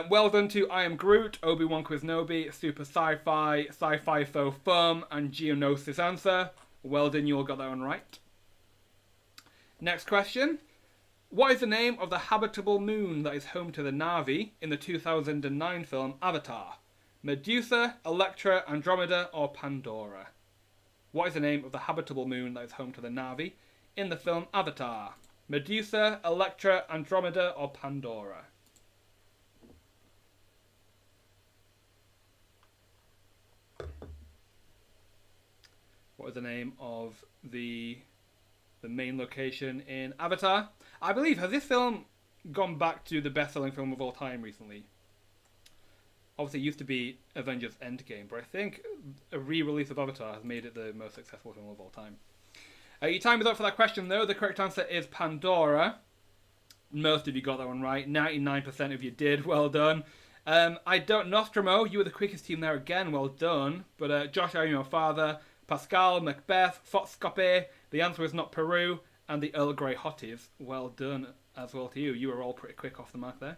Well done to I Am Groot, Obi-Wan QuizNobi, Super Sci-Fi, Sci-Fi Faux Fum, and Geonosis Answer. Well done, you all got that one right. Next question. What is the name of the habitable moon that is home to the Na'vi in the 2009 film Avatar? Medusa, Electra, Andromeda, or Pandora? What is the name of the habitable moon that is home to the Na'vi in the film Avatar? Medusa, Electra, Andromeda, or Pandora? What is the name of the main location in Avatar? I believe, has this film gone back to the best-selling film of all time recently? Obviously, it used to be Avengers Endgame, but I think a re-release of Avatar has made it the most successful film of all time. Your time is up for that question, though. The correct answer is Pandora. Most of you got that one right. 99% of you did. Well done. I Don't Nostromo, you were the quickest team there again. Well done. But Josh, I Am Your Father, Pascal, Macbeth, Foxcopy, the answer is not Peru, and the Earl Grey Hotties. Well done as well to you. You were all pretty quick off the mark there.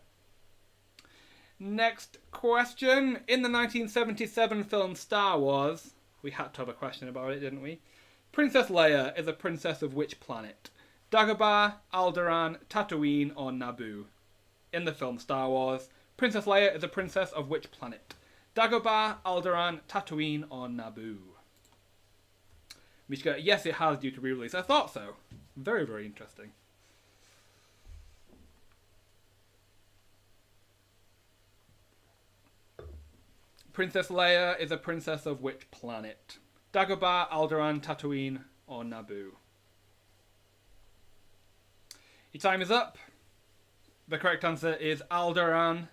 Next question. In the 1977 film Star Wars, we had to have a question about it, didn't we? Princess Leia is a princess of which planet? Dagobah, Alderaan, Tatooine, or Naboo? In the film Star Wars, Princess Leia is a princess of which planet? Dagobah, Alderaan, Tatooine, or Naboo? Mishka, yes, it has due to re-release. I thought so. Very, very interesting. Princess Leia is a princess of which planet? Dagobah, Alderaan, Tatooine, or Naboo? Your time is up. The correct answer is Alderaan.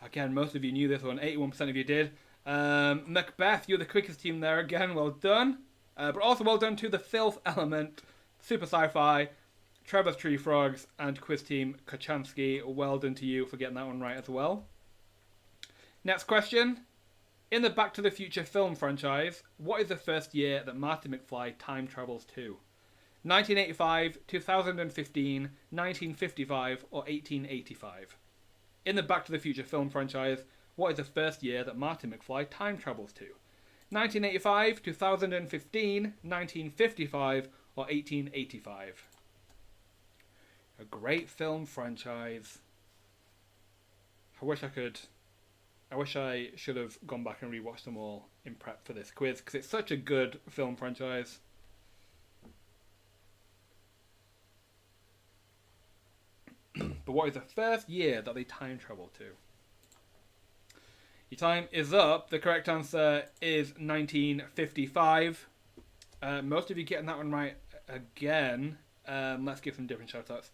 Again, most of you knew this one. 81% of you did. Macbeth, you're the quickest team there again. Well done. But also well done to The Filth Element, Super Sci-Fi, Trevor's Tree Frogs, and Quiz Team Kachansky. Well done to you for getting that one right as well. Next question. In the Back to the Future film franchise, what is the first year that Marty McFly time travels to? 1985, 2015, 1955, or 1885? In the Back to the Future film franchise, what is the first year that Marty McFly time travels to? 1985, 2015, 1955, or 1885? A great film franchise. I wish I should have gone back and rewatched them all in prep for this quiz, because it's such a good film franchise. But what is the first year that they time travel to? Your time is up. The correct answer is 1955. Most of you getting that one right again. Let's give some different shout-outs.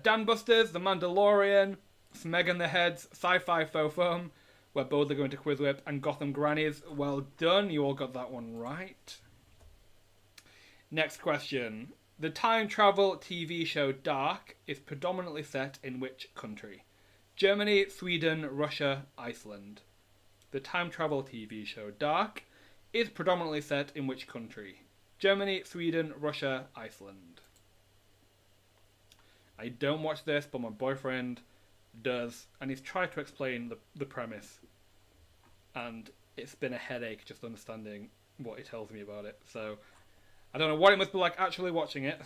Dan Busters, The Mandalorian, Smeg and the Heads, Sci-Fi Faux Foam, where both are going to QuizWhip, and Gotham Grannies. Well done, you all got that one right. Next question. The time travel TV show Dark is predominantly set in which country? Germany, Sweden, Russia, Iceland. The time travel TV show Dark is predominantly set in which country? Germany, Sweden, Russia, Iceland. I don't watch this, but my boyfriend does, and he's tried to explain the premise, and it's been a headache just understanding what he tells me about it. So I don't know what it must be like actually watching it.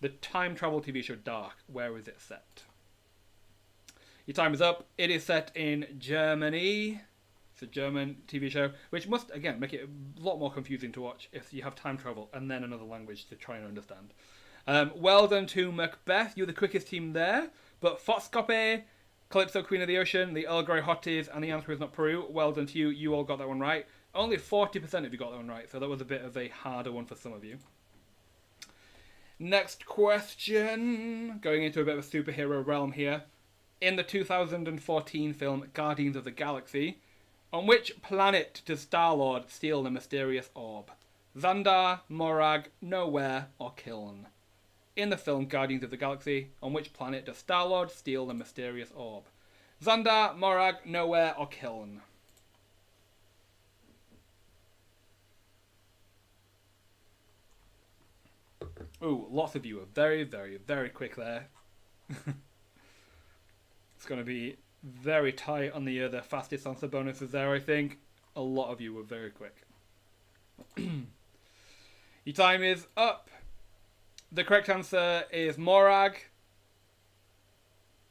The time travel TV show Dark, where is it set? Your time is up. It is set in Germany. It's a German TV show, which must, again, make it a lot more confusing to watch if you have time travel and then another language to try and understand. Well done to Macbeth. You're the quickest team there. But Foxcopy, Calypso, Queen of the Ocean, the Earl Grey Hotties, and the answer is not Peru. Well done to you. You all got that one right. Only 40% of you got that one right, so that was a bit of a harder one for some of you. Next question. Going into a bit of a superhero realm here. In the 2014 film Guardians of the Galaxy, on which planet does Star-Lord steal the mysterious orb? Xandar, Morag, Nowhere, or Kiln? In the film Guardians of the Galaxy, on which planet does Star-Lord steal the mysterious orb? Xandar, Morag, Nowhere, or Kiln? Ooh, lots of you are very, very, very quick there. It's going to be very tight on the fastest answer bonuses there, I think. A lot of you were very quick. Your time is up. The correct answer is Morag.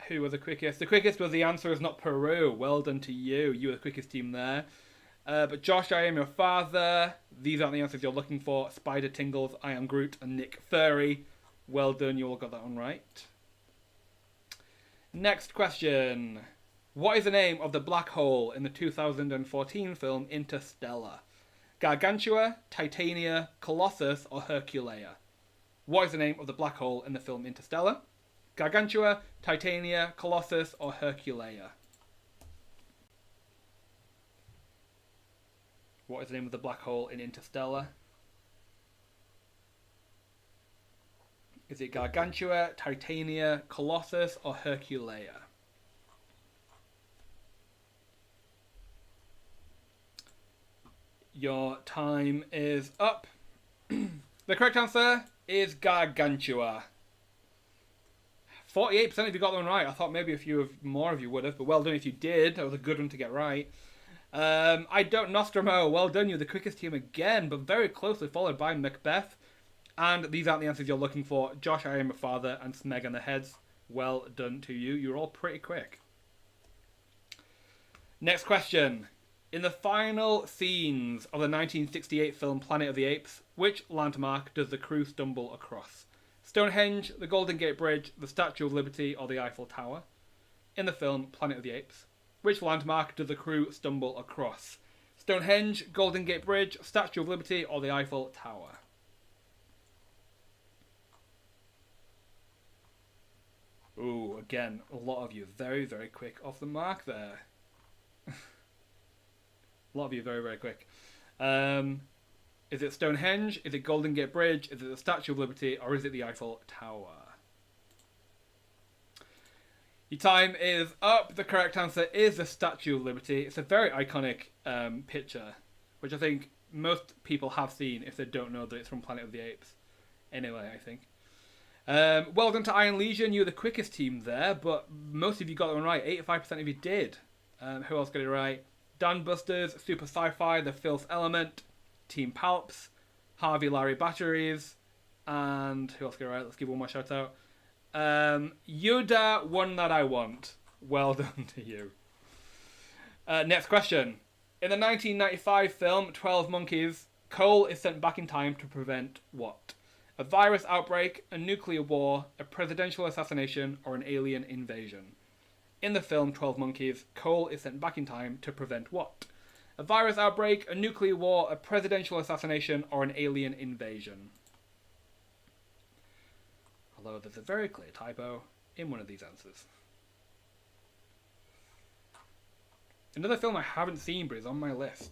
Who was the quickest? The quickest was the answer is not Peru. Well done to you. You were the quickest team there. But Josh, I am your father. These aren't the answers you're looking for. Spider Tingles, I am Groot, and Nick Furry. Well done, you all got that one right. Next question. What is the name of the black hole in the 2014 film Interstellar? Gargantua, Titania, Colossus, or Herculea? What is the name of the black hole in the film Interstellar? Gargantua, Titania, Colossus, or Herculea? What is the name of the black hole in Interstellar? Is it Gargantua, Titania, Colossus, or Herculea? Your time is up. The correct answer is Gargantua. 48% of you got that one right. I thought maybe a few more of you would have, but well done if you did. That was a good one to get right. I don't Nostromo. Well done, you're the quickest team again, but very closely followed by Macbeth. And these aren't the answers you're looking for. Josh, I am a father, and Smeg on the heads. Well done to you. You're all pretty quick. Next question. In the final scenes of the 1968 film Planet of the Apes, which landmark does the crew stumble across? Stonehenge, the Golden Gate Bridge, the Statue of Liberty, or the Eiffel Tower? In the film Planet of the Apes, which landmark does the crew stumble across? Stonehenge, Golden Gate Bridge, Statue of Liberty, or the Eiffel Tower? Ooh, again, a lot of you very, very quick off the mark there. A lot of you very, very quick. Is it Stonehenge? Is it Golden Gate Bridge? Is it the Statue of Liberty? Or is it the Eiffel Tower? Your time is up. The correct answer is the Statue of Liberty. It's a very iconic picture, which I think most people have seen if they don't know that it's from Planet of the Apes. Anyway, I think. Well done to Iron Legion. You were the quickest team there, but most of you got that one right. 85% of you did. Who else got it right? Dan Busters, Super Sci-Fi, The Filth Element, Team Palps, Harvey Larry Batteries, and who else got it right? Let's give one more shout out. Yoda, One That I Want. Well done to you. Next question. In the 1995 film 12 Monkeys, Cole is sent back in time to prevent what? A virus outbreak, a nuclear war, a presidential assassination, or an alien invasion? In the film 12 Monkeys, Cole is sent back in time to prevent what? A virus outbreak, a nuclear war, a presidential assassination, or an alien invasion? Although there's a very clear typo in one of these answers. Another film I haven't seen but is on my list.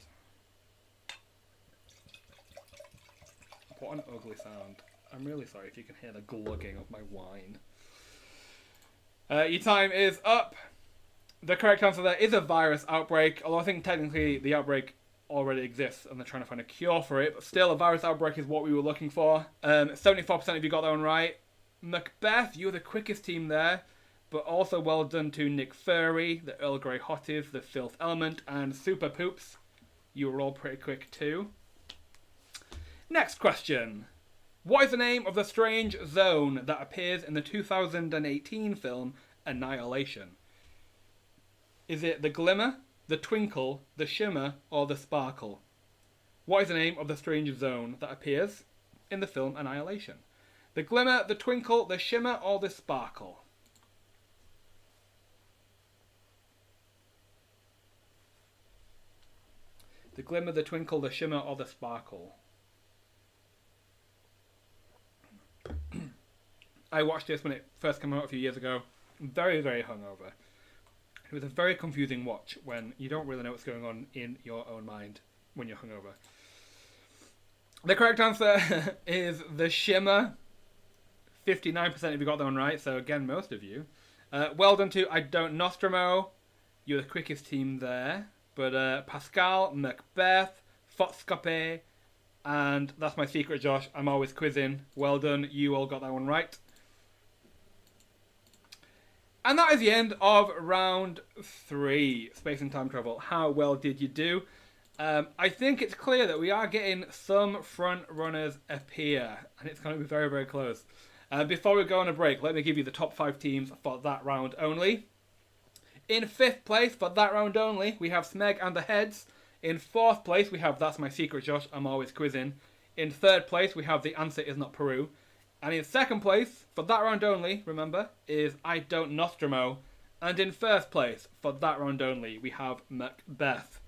What an ugly sound. I'm really sorry if you can hear the glugging of my wine. Your time is up. The correct answer there is a virus outbreak, although I think technically the outbreak already exists and they're trying to find a cure for it, but still a virus outbreak is what we were looking for. 74% of you got that one right. Macbeth, you were the quickest team there, but also well done to Nick Furry, the Earl Grey Hotties, the Filth Element, and Super Poops. You were all pretty quick too. Next question. What is the name of the strange zone that appears in the 2018 film Annihilation? Is it the glimmer, the twinkle, the shimmer, or the sparkle? What is the name of the strange zone that appears in the film Annihilation? The glimmer, the twinkle, the shimmer, or the sparkle? The glimmer, the twinkle, the shimmer, or the sparkle? I watched this when it first came out a few years ago. Very, very hungover. It was a very confusing watch when you don't really know what's going on in your own mind when you're hungover. The correct answer is the shimmer. 59% of you got that one right, so again, most of you. Well done to I Don't Nostromo. You're the quickest team there. But Pascal, Macbeth, Fotscope, and that's my secret, Josh. I'm always quizzing. Well done, you all got that one right. And that is the end of round 3, Space and Time Travel. How well did you do? I think it's clear that we are getting some front runners appear, and it's going to be very, very close. Before we go on a break, let me give you the top 5 teams for that round only. In 5th place for that round only, we have Smeg and the Heads. In 4th place, we have That's My Secret, Josh. I'm always quizzing. In 3rd place, we have The Answer Is Not Peru. And in 2nd place, for that round only, remember, is I Don't Nostromo. And in 1st place, for that round only, we have Macbeth.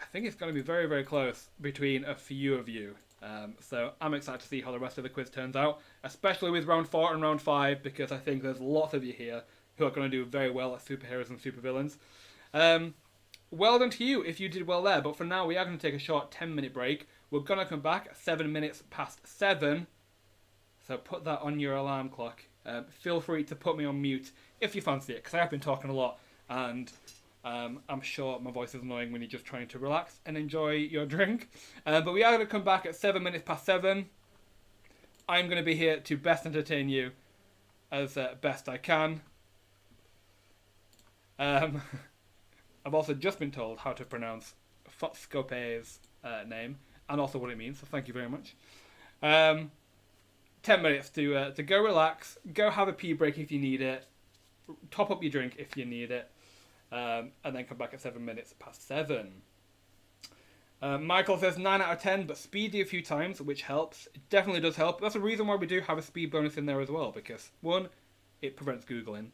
I think it's going to be very, very close between a few of you. So I'm excited to see how the rest of the quiz turns out, especially with round 4 and round 5, because I think there's lots of you here who are going to do very well at superheroes and supervillains. Well done to you if you did well there, but for now we are going to take a short 10-minute break. We're going to come back at 7 minutes past 7, so put that on your alarm clock. Feel free to put me on mute if you fancy it, because I have been talking a lot, and I'm sure my voice is annoying when you're just trying to relax and enjoy your drink. But we are going to come back at 7 minutes past 7. I'm going to be here to best entertain you as best I can. I've also just been told how to pronounce Fotscope's name and also what it means, so thank you very much. 10 minutes to go relax, go have a pee break if you need it, top up your drink if you need it, and then come back at 7 minutes past 7. Michael says 9 out of 10, but speedy a few times, which helps. It definitely does help. That's the reason why we do have a speed bonus in there as well, because 1, it prevents Googling.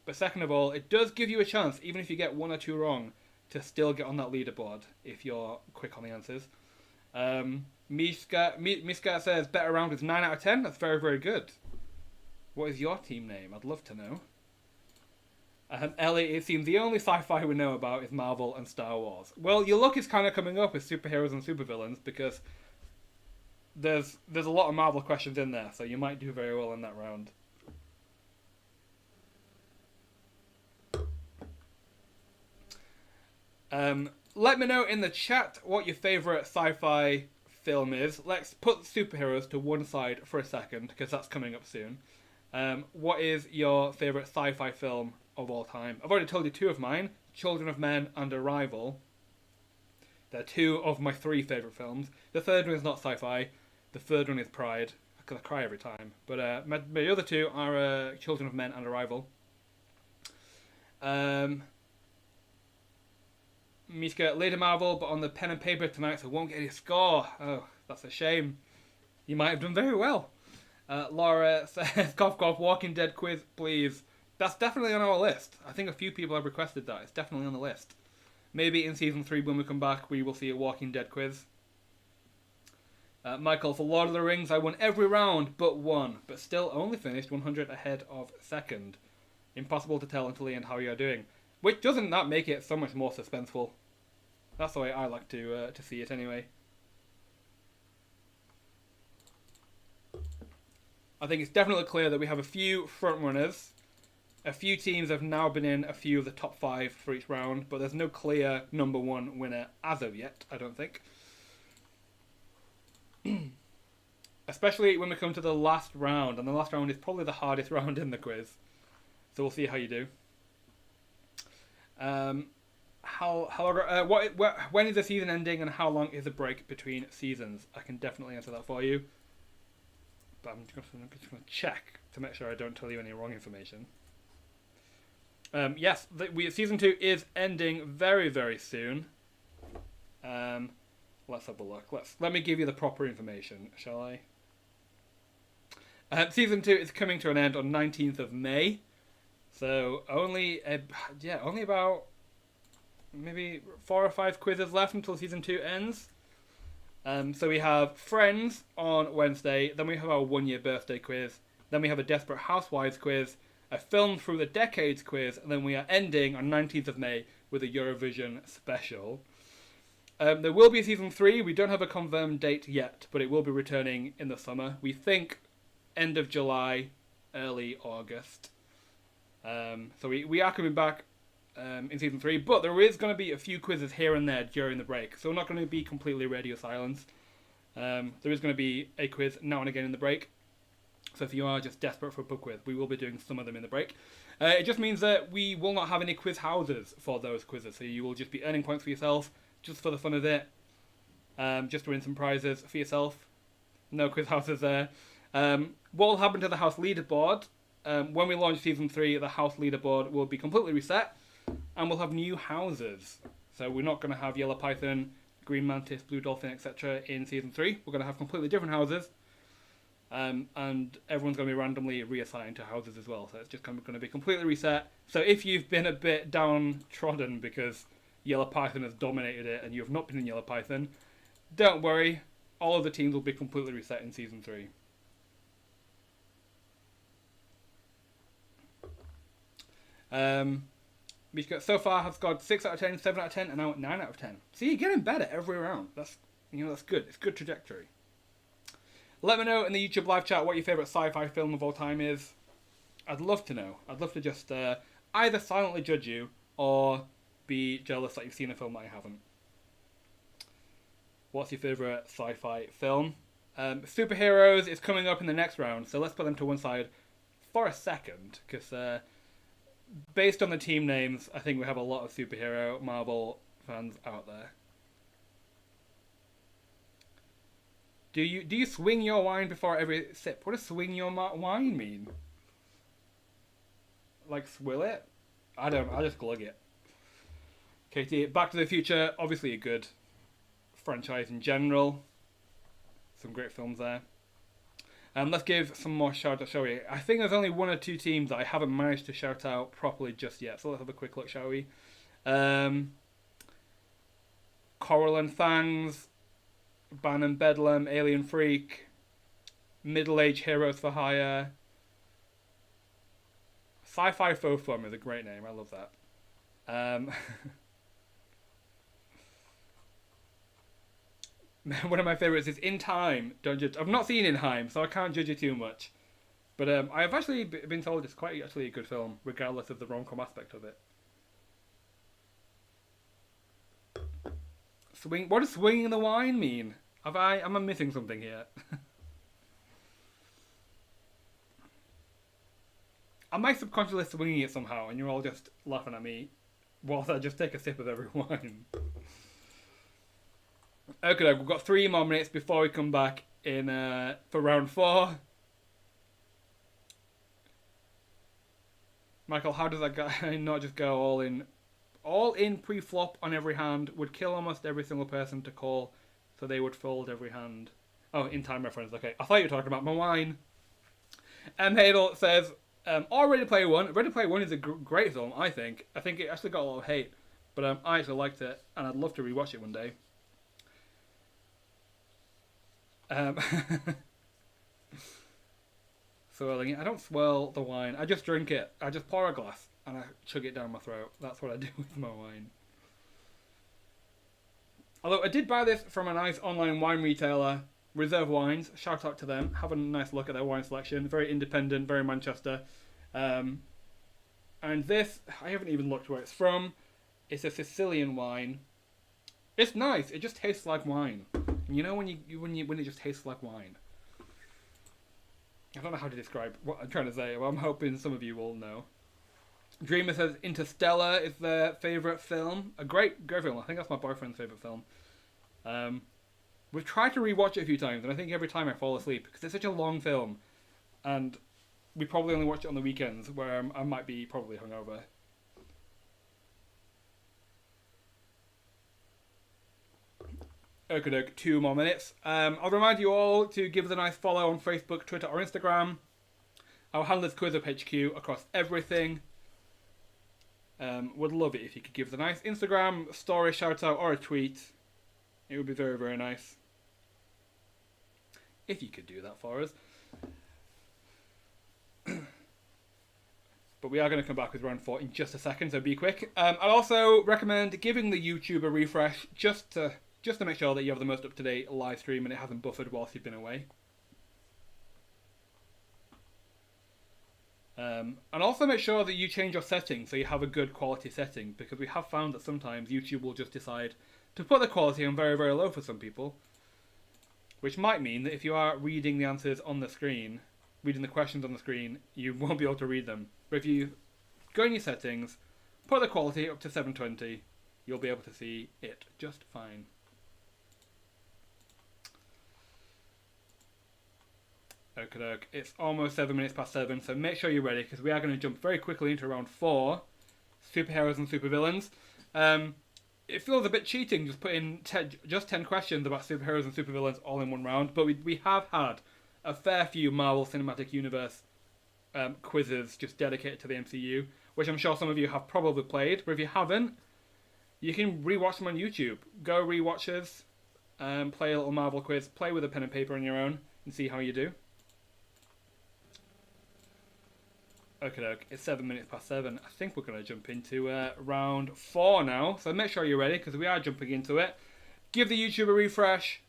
But second of all, it does give you a chance, even if you get 1 or 2 wrong, to still get on that leaderboard if you're quick on the answers. Miska says better round with 9 out of 10. That's very, very good. What is your team name? I'd love to know. Ellie, it seems the only sci-fi we know about is Marvel and Star Wars. Well, your luck is kind of coming up with superheroes and supervillains because there's a lot of Marvel questions in there, so you might do very well in that round. Let me know in the chat what your favourite sci-fi film is. Let's put superheroes to one side for a second, because that's coming up soon. What is your favourite sci-fi film of all time? I've already told you two of mine, Children of Men and Arrival. They're two of my three favourite films. The third one is not sci-fi. The third one is Pride. I'm going to cry every time. But my other two are Children of Men and Arrival. Mishka, Lady Marvel, but on the pen and paper tonight, so won't get your score. Oh, that's a shame. You might have done very well. Laura says, cough cough, Walking Dead quiz, please. That's definitely on our list. I think a few people have requested that. It's definitely on the list. Maybe in Season 3 when we come back, we will see a Walking Dead quiz. Michael, for Lord of the Rings, I won every round but one, but still only finished 100 ahead of second. Impossible to tell until the end how you're doing. Which doesn't that make it so much more suspenseful? That's the way I like to see it anyway. I think it's definitely clear that we have a few front runners. A few teams have now been in a few of the top 5 for each round, but there's no clear number 1 winner as of yet, I don't think. Especially when we come to the last round, and the last round is probably the hardest round in the quiz. So we'll see how you do. When is the season ending and how long is the break between seasons? I can definitely answer that for you. But I'm just going to check to make sure I don't tell you any wrong information. Yes, season 2 is ending very, very soon. Let's have a look. Let me give you the proper information, shall I? Season 2 is coming to an end on 19th of May. So only about maybe 4 or 5 quizzes left until Season 2 ends. So we have Friends on Wednesday, then we have our 1-year birthday quiz, then we have a Desperate Housewives quiz, a Film Through the Decades quiz, and then we are ending on 19th of May with a Eurovision special. There will be a Season 3, we don't have a confirmed date yet, but it will be returning in the summer. We think end of July, early August. So we are coming back in Season 3, but there is going to be a few quizzes here and there during the break, so we're not going to be completely radio silence. There is going to be a quiz now and again in the break, so if you are just desperate for a pub quiz, we will be doing some of them in the break. It just means that we will not have any quiz houses for those quizzes, so you will just be earning points for yourself, just for the fun of it, just to win some prizes for yourself. No quiz houses there. What will happen to the house leaderboard? When we launch Season 3, the house leaderboard will be completely reset, and we'll have new houses. So we're not going to have Yellow Python, Green Mantis, Blue Dolphin, etc. in Season 3. We're going to have completely different houses, and everyone's going to be randomly reassigned to houses as well. So it's just going to be completely reset. So if you've been a bit downtrodden because Yellow Python has dominated it and you have not been in Yellow Python, don't worry. All of the teams will be completely reset in Season 3. Mishka so far has got 6 out of 10, 7 out of 10, and now at 9 out of 10. See, you're getting better every round. That's good. It's good trajectory. Let me know in the YouTube live chat what your favourite sci-fi film of all time is. I'd love to know. I'd love to just either silently judge you or be jealous that you've seen a film that I haven't. What's your favourite sci-fi film? Superheroes is coming up in the next round, so let's put them to one side for a second, because based on the team names, I think we have a lot of superhero Marvel fans out there. Do you swing your wine before every sip? What does swing your wine mean? Like swill it? I don't know, I just glug it. KT, Back to the Future, obviously a good franchise in general. Some great films there. Let's give some more shout-outs, shall we? I think there's only 1 or 2 teams that I haven't managed to shout out properly just yet, so let's have a quick look, shall we? Coral and Fangs, Ban and Bedlam, Alien Freak, Middle Age Heroes for Hire, Sci-Fi Faux Fun is a great name. I love that. One of my favourites is In Time. Don't judge. I've not seen In Time, so I can't judge it too much. But I've actually been told it's quite actually a good film, regardless of the rom-com aspect of it. Swing. What does swinging the wine mean? Am I missing something here? Am I subconsciously swinging it somehow, and you're all just laughing at me whilst I just take a sip of every wine? Okay, we've got 3 more minutes before we come back in for round 4. Michael, how does that guy not just go all in? All in pre-flop on every hand would kill almost every single person to call, so they would fold every hand. Oh, In Time reference. Okay, I thought you were talking about my wine. Hadel says, Ready Player One. Ready Player One is a great film, I think. I think it actually got a lot of hate, but I actually liked it, and I'd love to rewatch it one day. Swirling it. I don't swirl the wine. I just drink it. I just pour a glass and I chug it down my throat. That's what I do with my wine. Although I did buy this from a nice online wine retailer, Reserve Wines. Shout out to them. Have a nice look at their wine selection. Very independent, very Manchester. And this, I haven't even looked where it's from. It's a Sicilian wine. It's nice. It just tastes like wine. And you know when it just tastes like wine. I don't know how to describe what I'm trying to say, but I'm hoping some of you will know. Dreamer says Interstellar is their favourite film. A great film. I think that's my boyfriend's favourite film. We've tried to rewatch it a few times, and I think every time I fall asleep, because it's such a long film, and we probably only watch it on the weekends, where I might be probably hungover. Okay, 2 more minutes. I'll remind you all to give us a nice follow on Facebook, Twitter, or Instagram. Our handle is QuizWhip HQ across everything. Would love it if you could give us a nice Instagram story shout out or a tweet. It would be very, very nice if you could do that for us. But we are going to come back with round 4 in just a second, so be quick. I'd also recommend giving the YouTube a refresh just to make sure that you have the most up-to-date live stream and it hasn't buffered whilst you've been away. And also make sure that you change your settings so you have a good quality setting, because we have found that sometimes YouTube will just decide to put the quality on very, very low for some people. Which might mean that if you are reading the answers on the screen, reading the questions on the screen, you won't be able to read them. But if you go in your settings, put the quality up to 720, you'll be able to see it just fine. Okay, it's almost 7 minutes past 7, so make sure you're ready, because we are going to jump very quickly into round 4, Superheroes and Supervillains. It feels a bit cheating just putting just 10 questions about superheroes and supervillains all in one round, but we have had a fair few Marvel Cinematic Universe quizzes just dedicated to the MCU, which I'm sure some of you have probably played, but if you haven't, you can rewatch them on YouTube. Go rewatch us, play a little Marvel quiz, play with a pen and paper on your own, and see how you do. Okay, it's 7 minutes past 7. I think we're going to jump into round 4 now. So make sure you're ready, because we are jumping into it. Give the YouTube a refresh.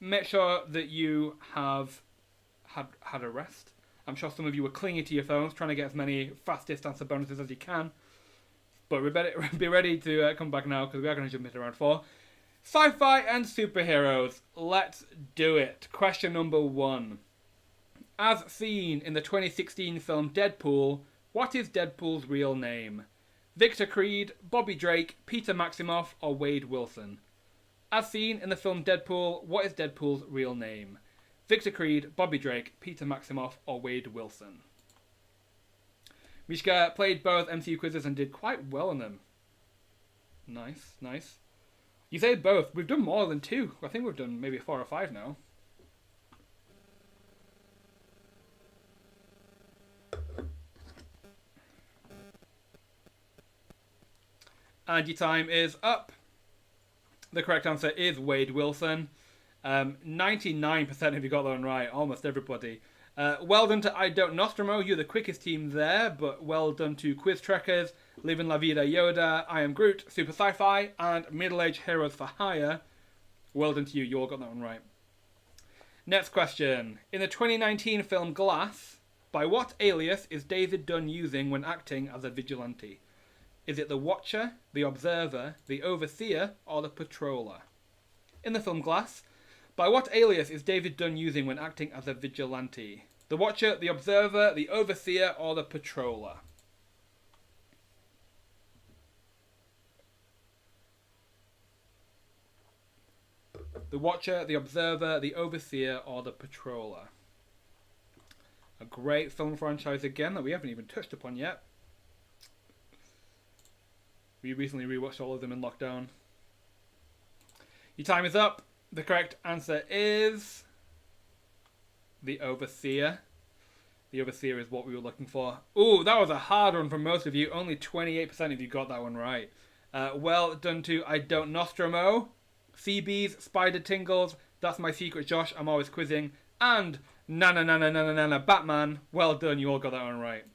Make sure that you have had a rest. I'm sure some of you were clinging to your phones, trying to get as many fastest answer bonuses as you can. But we better be ready to come back now, because we are going to jump into round 4. Sci-Fi and Superheroes. Let's do it. Question number 1. As seen in the 2016 film Deadpool, what is Deadpool's real name? Victor Creed, Bobby Drake, Peter Maximoff, or Wade Wilson? As seen in the film Deadpool, what is Deadpool's real name? Victor Creed, Bobby Drake, Peter Maximoff, or Wade Wilson? Mishka played both MCU quizzes and did quite well on them. Nice, nice. You say both. We've done more than 2. I think we've done maybe 4 or 5 now. And your time is up. The correct answer is Wade Wilson. 99% of you got that one right. Almost everybody. Well done to I Don't Nostromo, you're the quickest team there, but well done to Quiz Trekkers, Living La Vida Yoda, I Am Groot, Super Sci-Fi, and Middle Age Heroes for Hire. Well done to you, you all got that one right. Next question. In the 2019 film Glass, by what alias is David Dunn using when acting as a vigilante? Is it the Watcher, the Observer, the Overseer, or the Patroller? In the film Glass, by what alias is David Dunn using when acting as a vigilante? The Watcher, the Observer, the Overseer, or the Patroller? The Watcher, the Observer, the Overseer, or the Patroller? A great film franchise again that we haven't even touched upon yet. We recently rewatched all of them in lockdown. Your time is up. The correct answer is the Overseer. The Overseer is what we were looking for. Ooh, that was a hard one for most of you. Only 28% of you got that one right. Well done to I Don't Nostromo, CB's Spider Tingles, That's My Secret Josh, I'm Always Quizzing, and Nana Batman. Well done, you all got that one right.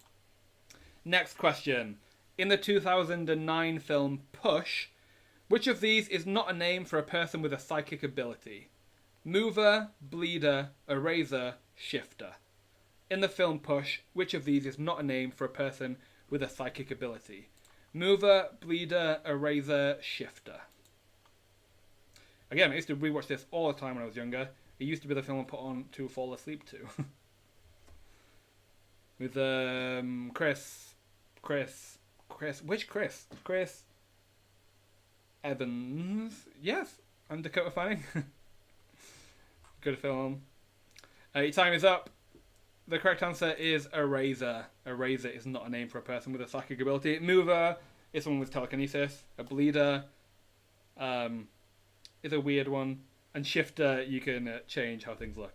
Next question. In the 2009 film Push, which of these is not a name for a person with a psychic ability? Mover, Bleeder, Eraser, Shifter. In the film Push, which of these is not a name for a person with a psychic ability? Mover, Bleeder, Eraser, Shifter. Again, I used to rewatch this all the time when I was younger. It used to be the film I put on to fall asleep to. With which Chris? Chris Evans. Yes, and Dakota Fanning. Good film. Your time is up. The correct answer is Eraser. Eraser is not a name for a person with a psychic ability. Mover is someone with telekinesis. A Bleeder is a weird one. And Shifter, you can change how things look.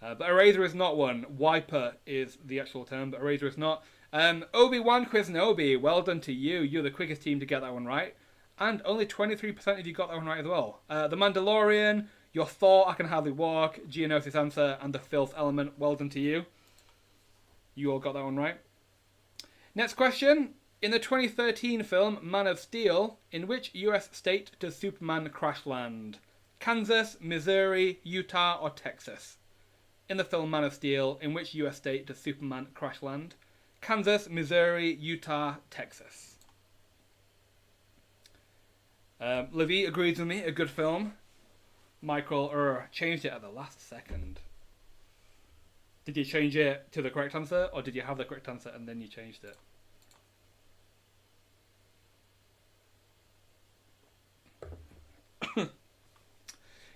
But Eraser is not one. Wiper is the actual term, but Eraser is not. Obi-Wan Quiznobi, well done to you. You're the quickest team to get that one right. And only 23% of you got that one right as well. The Mandalorian, your Thor, I Can Hardly Walk, Geonosis Answer, and the Filth Element, well done to you. You all got that one right. Next question. In the 2013 film Man of Steel, in which US state does Superman crash land? Kansas, Missouri, Utah, or Texas? In the film Man of Steel, in which US state does Superman crash land? Kansas, Missouri, Utah, Texas. Levi agrees with me, a good film. Michael changed it at the last second. Did you change it to the correct answer, or did you have the correct answer and then you changed it?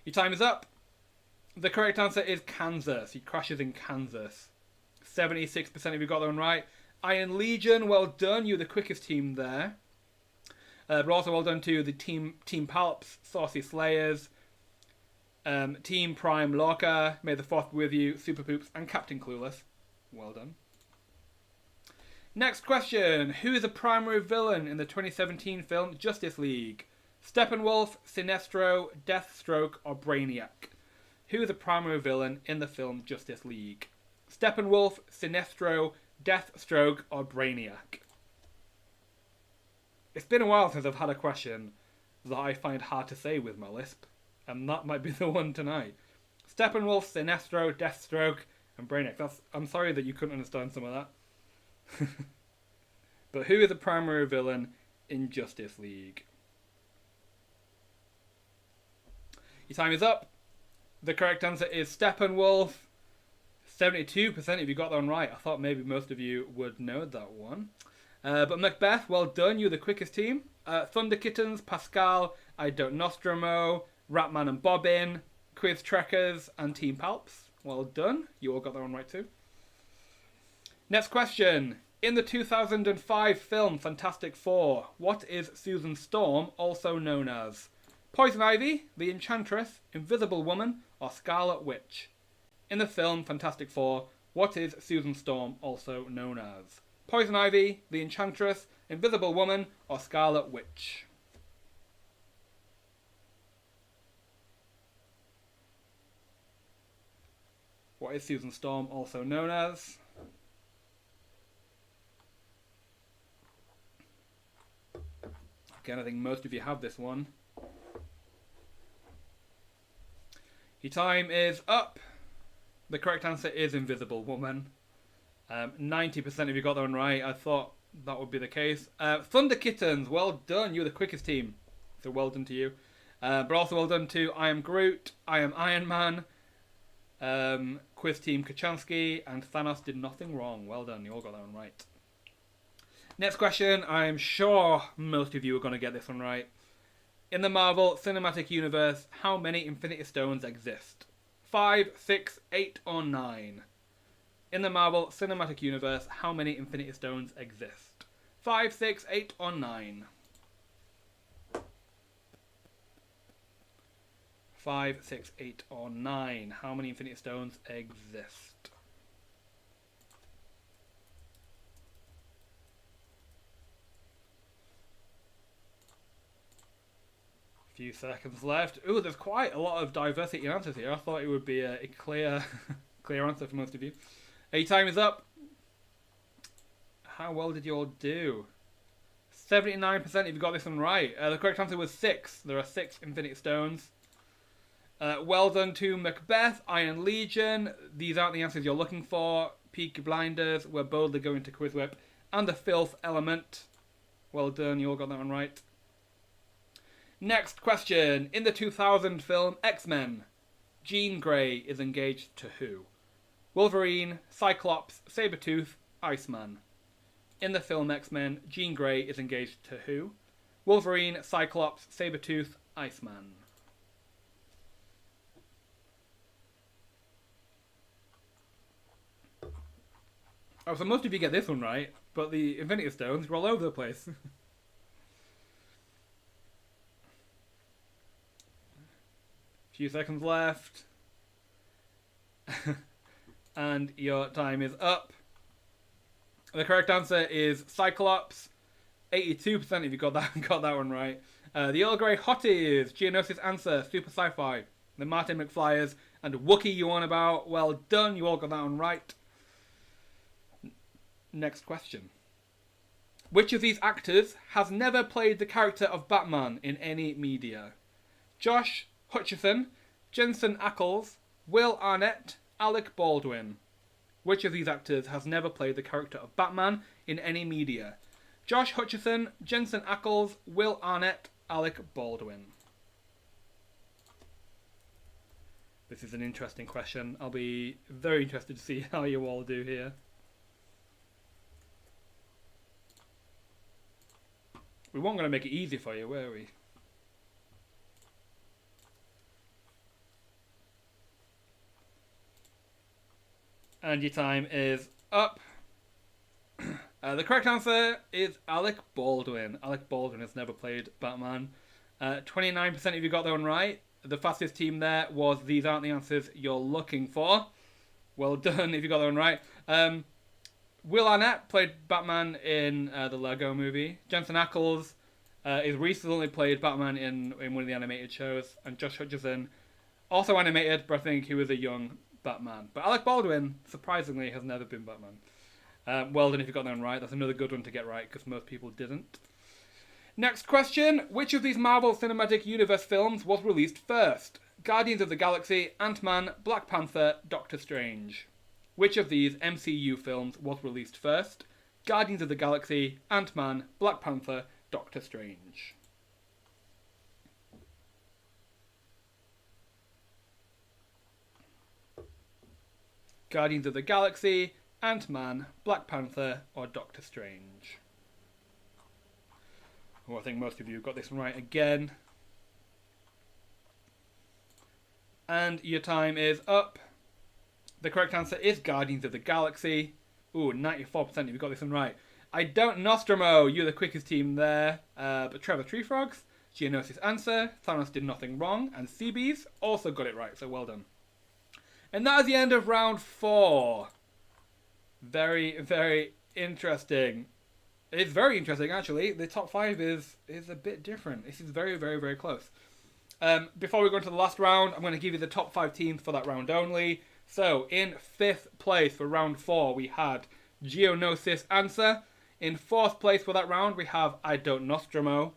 Your time is up. The correct answer is Kansas. He crashes in Kansas. 76% of you got that one right. Iron Legion, well done. You're the quickest team there. But also well done to the Team Palps, Saucy Slayers, Team Prime Lorca, May the Fourth be with you, Super Poops, and Captain Clueless. Well done. Next question. Who is the primary villain in the 2017 film Justice League? Steppenwolf, Sinestro, Deathstroke, or Brainiac? Who is the primary villain in the film Justice League? Steppenwolf, Sinestro, Deathstroke, or Brainiac? It's been a while since I've had a question that I find hard to say with my lisp, and that might be the one tonight. Steppenwolf, Sinestro, Deathstroke, and Brainiac. I'm sorry that you couldn't understand some of that. But who is the primary villain in Justice League? Your time is up. The correct answer is Steppenwolf. 72% of you got that one right. I thought maybe most of you would know that one. But Macbeth, well done. You're the quickest team. Thunder Kittens, Pascal, I Don't Nostromo, Ratman and Bobbin, Quiz Trekkers, and Team Palps. Well done. You all got that one right too. Next question. In the 2005 film Fantastic Four, what is Susan Storm also known as? Poison Ivy, the Enchantress, Invisible Woman, or Scarlet Witch? In the film Fantastic Four, what is Susan Storm also known as? Poison Ivy, the Enchantress, Invisible Woman, or Scarlet Witch? What is Susan Storm also known as? Again, I think most of you have this one. Your time is up. The correct answer is Invisible Woman. 90% of you got that one right. I thought that would be the case. Thunder Kittens, well done. You were the quickest team. So well done to you. But also well done to I Am Groot, I Am Iron Man, Quiz Team Kachansky, and Thanos did nothing wrong. Well done. You all got that one right. Next question. I'm sure most of you are going to get this one right. In the Marvel Cinematic Universe, how many Infinity Stones exist? 5, 6, 8, or 9? In the Marvel Cinematic Universe, how many Infinity Stones exist? 5, 6, 8, or 9? 5, 6, 8, or 9. How many Infinity Stones exist? Few seconds left. Ooh, there's quite a lot of diversity in answers here. I thought it would be a clear answer for most of you. Your time is up. How well did you all do? 79% if you got this one right. The correct answer was 6. There are 6 Infinity Stones. Well done to Macbeth, Iron Legion. These aren't the answers you're looking for. Peaky Blinders, We're Boldly Going to QuizWhip, and The Filth Element. Well done, you all got that one right. Next question. In the 2000 film X-Men, Jean Grey is engaged to who? Wolverine, Cyclops, Sabretooth, Iceman. In the film X-Men, Jean Grey is engaged to who? Wolverine, Cyclops, Sabretooth, Iceman. Oh, so most of you get this one right, but the Infinity Stones are all over the place. Few seconds left. And your time is up. The correct answer is Cyclops. 82% if you got that one right. The Earl Grey Hotties, Geonosis Answer, Super Sci-Fi, the Martin McFlyers, and Wookiee you on about. Well done, you all got that one right. Next question. Which of these actors has never played the character of Batman in any media? Josh Hutcherson, Jensen Ackles, Will Arnett, Alec Baldwin. Which of these actors has never played the character of Batman in any media? Josh Hutcherson, Jensen Ackles, Will Arnett, Alec Baldwin. This is an interesting question. I'll be very interested to see how you all do here. We weren't going to make it easy for you, were we? And your time is up. The correct answer is Alec Baldwin. Alec Baldwin has never played Batman. 29% of you got that one right. The fastest team there was These Aren't the Answers You're Looking For. Well done if you got that one right. Will Arnett played Batman in the Lego movie. Jensen Ackles is recently played Batman in one of the animated shows. And Josh Hutcherson, also animated, but I think he was a young Batman. But Alec Baldwin, surprisingly, has never been Batman. Well done if you got that one right. That's another good one to get right, because most people didn't. Next question. Which of these Marvel Cinematic Universe films was released first? Guardians of the Galaxy, Ant-Man, Black Panther, Doctor Strange. Which of these MCU films was released first? Guardians of the Galaxy, Ant-Man, Black Panther, Doctor Strange. Guardians of the Galaxy, Ant-Man, Black Panther, or Doctor Strange? Well, I think most of you got this one right again. And your time is up. The correct answer is Guardians of the Galaxy. Ooh, 94% if you got this one right. I don't Nostromo, you're the quickest team there. But Trevor Treefrogs, Geonosis Answer, Thanos did nothing wrong, and Seabees also got it right, so well done. And that is the end of round 4. Very, very interesting. It's very interesting, actually. The top 5 is a bit different. This is very, very, very close. Before we go into the last round, I'm going to give you the top 5 teams for that round only. So, in 5th place for round 4, we had Geonosis Answer. In 4th place for that round, we have I Don't Nostromo.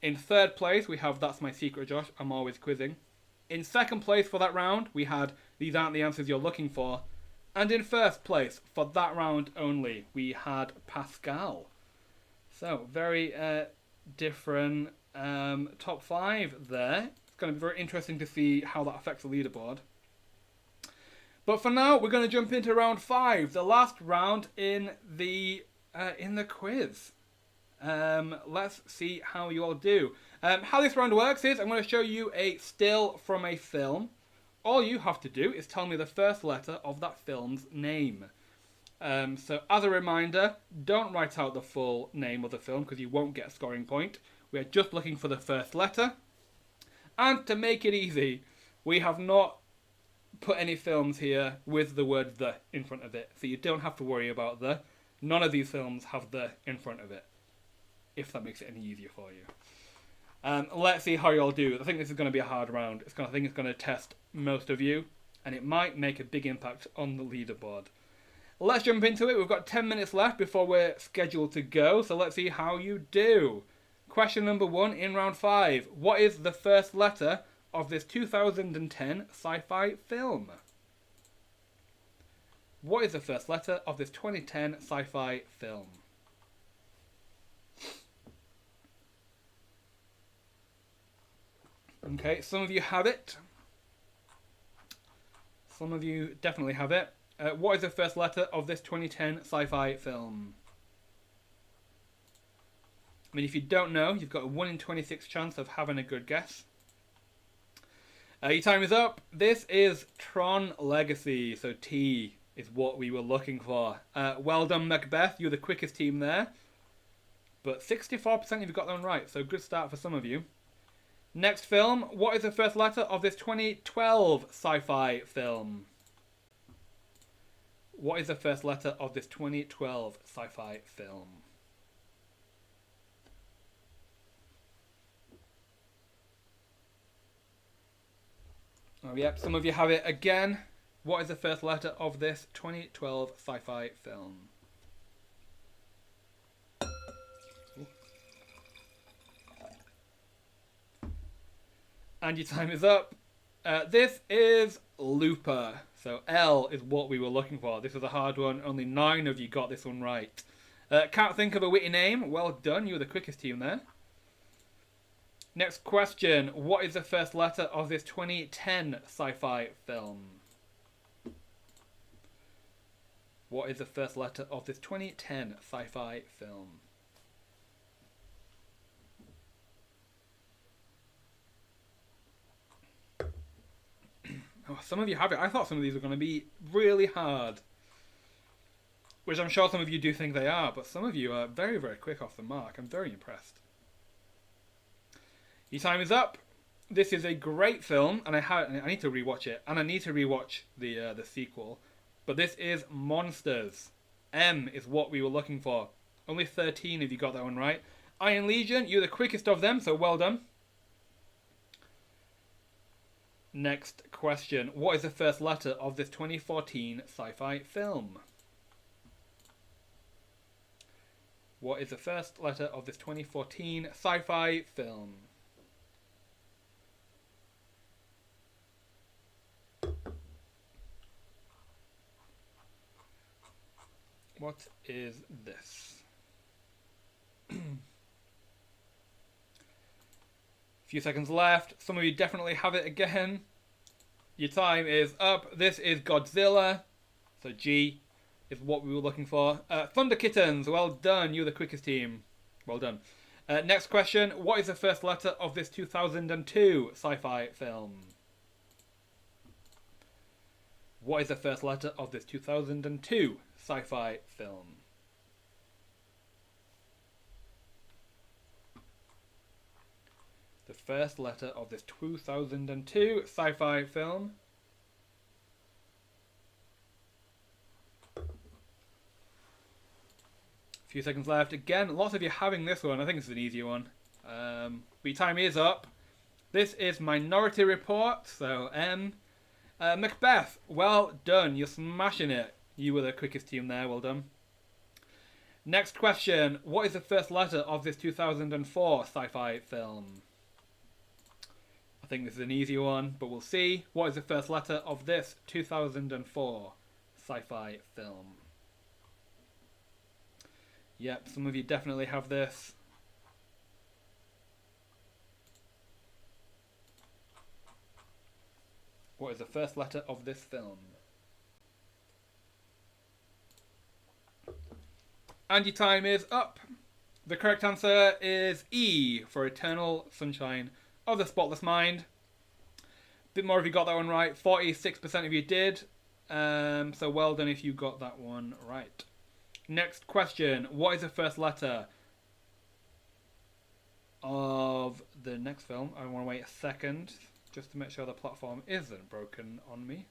In 3rd place, we have That's My Secret, Josh, I'm Always Quizzing. In 2nd place for that round, we had These Aren't the Answers You're Looking For. And in 1st place, for that round only, we had Pascal. So, very different top 5 there. It's going to be very interesting to see how that affects the leaderboard. But for now, we're going to jump into round 5, the last round in the quiz. Let's see how you all do. How this round works is I'm going to show you a still from a film. All you have to do is tell me the first letter of that film's name. So as a reminder, don't write out the full name of the film because you won't get a scoring point. We're just looking for the first letter. And to make it easy, we have not put any films here with the word the in front of it. So you don't have to worry about the. None of these films have the in front of it. If that makes it any easier for you. Let's see how you all do. I think this is going to be a hard round. I think it's going to test most of you. And it might make a big impact on the leaderboard. Let's jump into it. We've got 10 minutes left before we're scheduled to go. So let's see how you do. Question number 1 in round 5. What is the first letter of this 2010 sci-fi film? What is the first letter of this 2010 sci-fi film? Okay, some of you have it. Some of you definitely have it. What is the first letter of this 2010 sci-fi film? I mean, if you don't know, you've got a 1 in 26 chance of having a good guess. Your time is up. This is Tron Legacy, so T is what we were looking for. Well done, Macbeth. You're the quickest team there. But 64% you've got that one right, so good start for some of you. Next film. What is the first letter of this 2012 sci-fi film? What is the first letter of this 2012 sci-fi film? Oh, yep, some of you have it again. What is the first letter of this 2012 sci-fi film? And your time is up. This is Looper. So L is what we were looking for. This was a hard one. Only 9 of you got this one right. Can't think of a witty name. Well done. You were the quickest team there. Next question. What is the first letter of this 2010 sci-fi film? What is the first letter of this 2010 sci-fi film? Oh, some of you have it. I thought some of these were going to be really hard. Which I'm sure some of you do think they are, but some of you are very, very quick off the mark. I'm very impressed. Your time is up. This is a great film, and I need to rewatch it, and I need to rewatch the sequel. But this is Monsters. M is what we were looking for. Only 13 of you got that one right. Iron Legion, you're the quickest of them, so well done. Next question. What is the first letter of this 2014 sci-fi film? What is the first letter of this 2014 sci-fi film? What is this? Few seconds left. Some of you definitely have it again. Your time is up. This is Godzilla. So G is what we were looking for. Thunder Kittens. Well done. You're the quickest team. Well done. Next question. What is the first letter of this 2002 sci-fi film? What is the first letter of this 2002 sci-fi film? The first letter of this 2002 sci-fi film. A few seconds left. Again, lots of you having this one. I think this is an easier one. But your time is up. This is Minority Report, so M. Macbeth, well done. You're smashing it. You were the quickest team there. Well done. Next question. What is the first letter of this 2004 sci-fi film? I think this is an easy one, but we'll see. What is the first letter of this 2004 sci-fi film? Yep, some of you definitely have this. What is the first letter of this film? And your time is up. The correct answer is E for Eternal Sunshine of the Spotless Mind. A bit more if you got that one right. 46% of you did. So well done if you got that one right. Next question. What is the first letter of the next film? I want to wait a second just to make sure the platform isn't broken on me.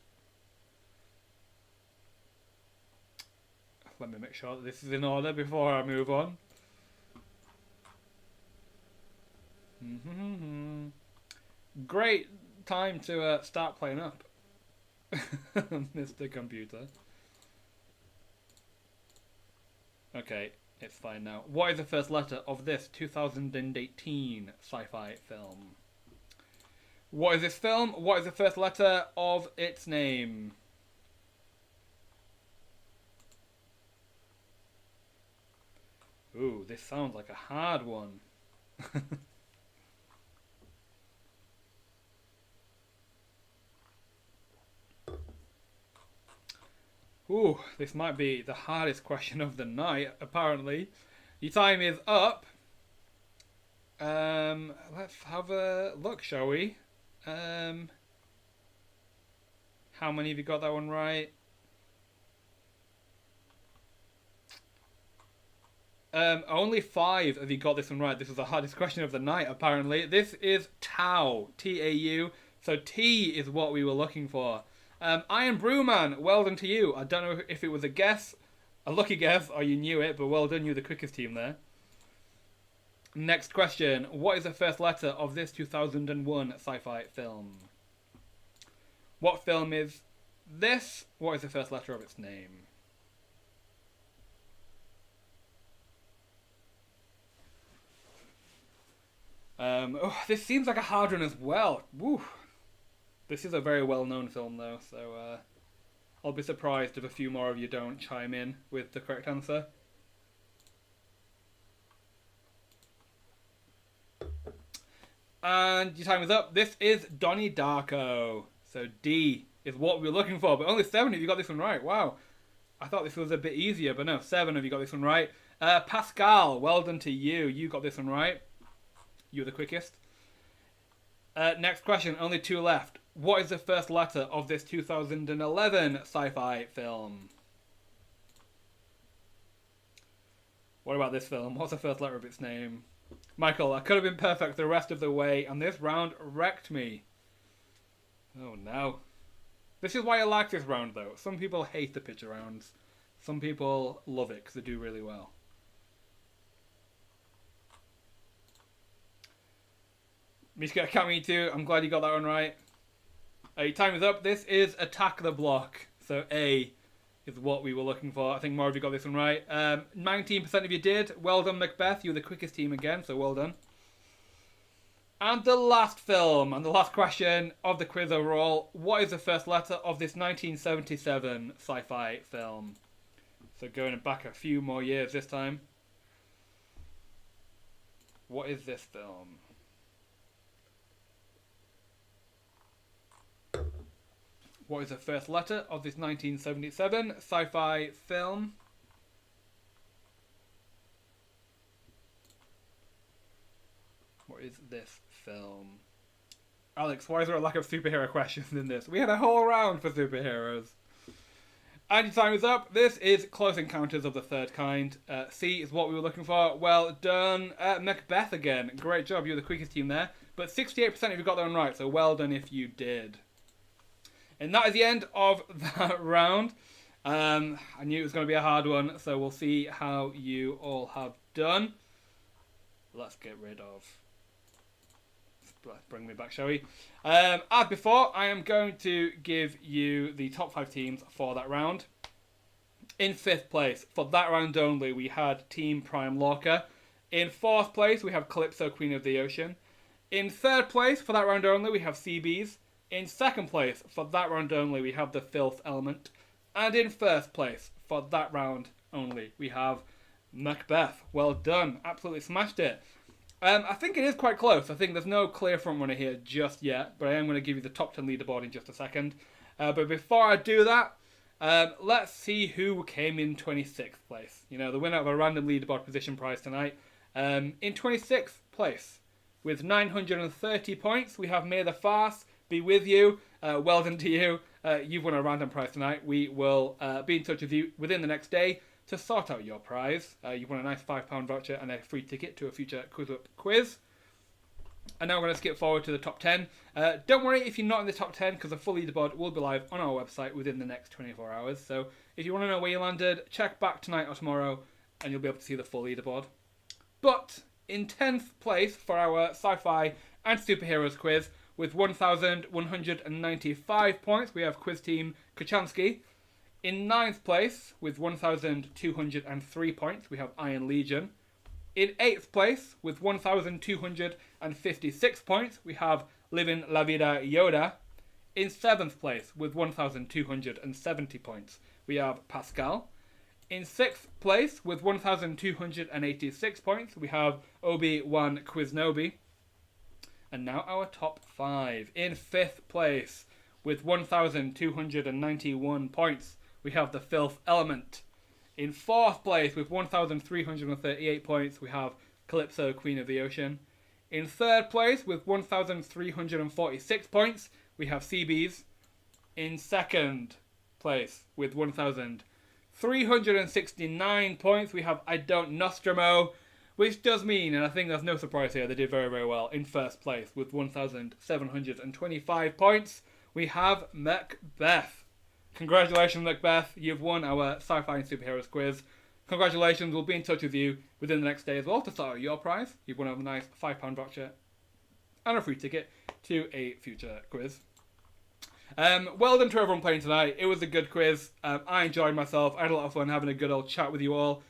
Let me make sure that this is in order before I move on. Great time to start playing up, Mr. Computer. Okay, it's fine now. What is the first letter of this 2018 sci-fi film? What is this film? What is the first letter of its name? Ooh, this sounds like a hard one. Ooh, this might be the hardest question of the night, apparently. Your time is up. Let's have a look, shall we? How many of you got that one right? Only 5 of you got this one right. This was the hardest question of the night, apparently. This is Tau. T-A-U. So T is what we were looking for. Iron Brewman, well done to you. I don't know if it was a guess, a lucky guess, or you knew it, but well done. You're the quickest team there. Next question. What is the first letter of this 2001 sci-fi film? What film is this? What is the first letter of its name? This seems like a hard one as well. Woo. This is a very well-known film, though, so I'll be surprised if a few more of you don't chime in with the correct answer. And your time is up. This is Donnie Darko. So D is what we were looking for, but only 7 of you got this one right. Wow. I thought this was a bit easier, but no, 7 of you got this one right. Pascal, well done to you. You got this one right. You were the quickest. Next question, only 2 left. What is the first letter of this 2011 sci-fi film? What about this film? What's the first letter of its name? Michael, I could have been perfect the rest of the way, and this round wrecked me. Oh no. This is why I like this round, though. Some people hate the picture rounds. Some people love it because they do really well. Mishka Kami too. I'm glad you got that one right. Your time is up. This is Attack the Block. So A is what we were looking for. I think more of you got this one right. 19% of you did. Well done, Macbeth. You were the quickest team again, so well done. And the last film, and the last question of the quiz overall. What is the first letter of this 1977 sci-fi film? So going back a few more years this time. What is this film? What is the first letter of this 1977 sci-fi film? What is this film? Alex, why is there a lack of superhero questions in this? We had a whole round for superheroes. And your time is up. This is Close Encounters of the Third Kind. C is what we were looking for. Well done. Macbeth again. Great job. You're the quickest team there. But 68% of you got that one right, so well done if you did. And that is the end of that round. I knew it was going to be a hard one, so we'll see how you all have done. Let's get rid of bring me back, shall we? As before, I am going to give you the top 5 teams for that round. In 5th place, for that round only, we had Team Prime Lorca. In 4th place, we have Calypso, Queen of the Ocean. In 3rd place, for that round only, we have Seabees. In 2nd place, for that round only, we have the Filth Element. And in 1st place, for that round only, we have Macbeth. Well done. Absolutely smashed it. I think it is quite close. I think there's no clear front runner here just yet, but I am going to give you the top 10 leaderboard in just a second. But before I do that, let's see who came in 26th place. You know, the winner of a random leaderboard position prize tonight. In 26th place, with 930 points, we have May the Farce be with you. Well done to you. You've won a random prize tonight. We will be in touch with you within the next day to sort out your prize. You've won a nice £5 voucher and a free ticket to a future QuizWhip quiz. And now we're going to skip forward to the top 10. Don't worry if you're not in the top 10, because the full leaderboard will be live on our website within the next 24 hours. So if you want to know where you landed, check back tonight or tomorrow and you'll be able to see the full leaderboard. But in 10th place for our Sci-Fi and Superheroes quiz, with 1,195 points, we have quiz team Kachansky. In 9th place, with 1,203 points, we have Iron Legion. In 8th place, with 1,256 points, we have Living La Vida Yoda. In 7th place, with 1,270 points, we have Pascal. In 6th place, with 1,286 points, we have Obi-Wan Quiznobi. And now our top 5. In 5th place, with 1,291 points, we have the Filth Element. In 4th place, with 1,338 points, we have Calypso, Queen of the Ocean. In 3rd place, with 1,346 points, we have Seabees. In 2nd place, with 1,369 points, we have I Don't Nostromo. Which does mean, and I think there's no surprise here, they did very, very well. In 1st place, with 1,725 points, we have Macbeth. Congratulations, Macbeth. You've won our Sci-Fi and Superheroes quiz. Congratulations. We'll be in touch with you within the next day as well to sort out your prize. You've won a nice £5 voucher and a free ticket to a future quiz. Well done to everyone playing tonight. It was a good quiz. I enjoyed myself. I had a lot of fun having a good old chat with you all.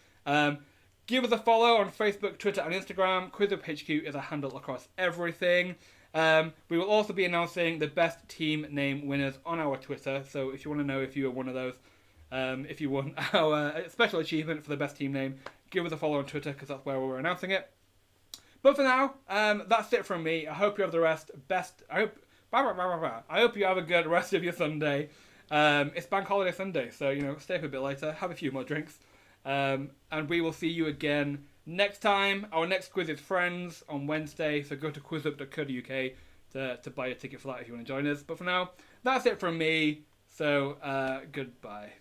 Give us a follow on Facebook, Twitter and Instagram. QuizWhip HQ is a handle across everything. We will also be announcing the best team name winners on our Twitter. So if you want to know if you are one of those, if you won our special achievement for the best team name, give us a follow on Twitter, because that's where we're announcing it. But for now, that's it from me. I hope you have I hope you have a good rest of your Sunday. It's Bank Holiday Sunday, so stay up a bit later, have a few more drinks. And we will see you again next time. Our next quiz is Friends on Wednesday, so go to quizwhip.co.uk to buy a ticket for that if you want to join us. But for now, that's it from me, so goodbye.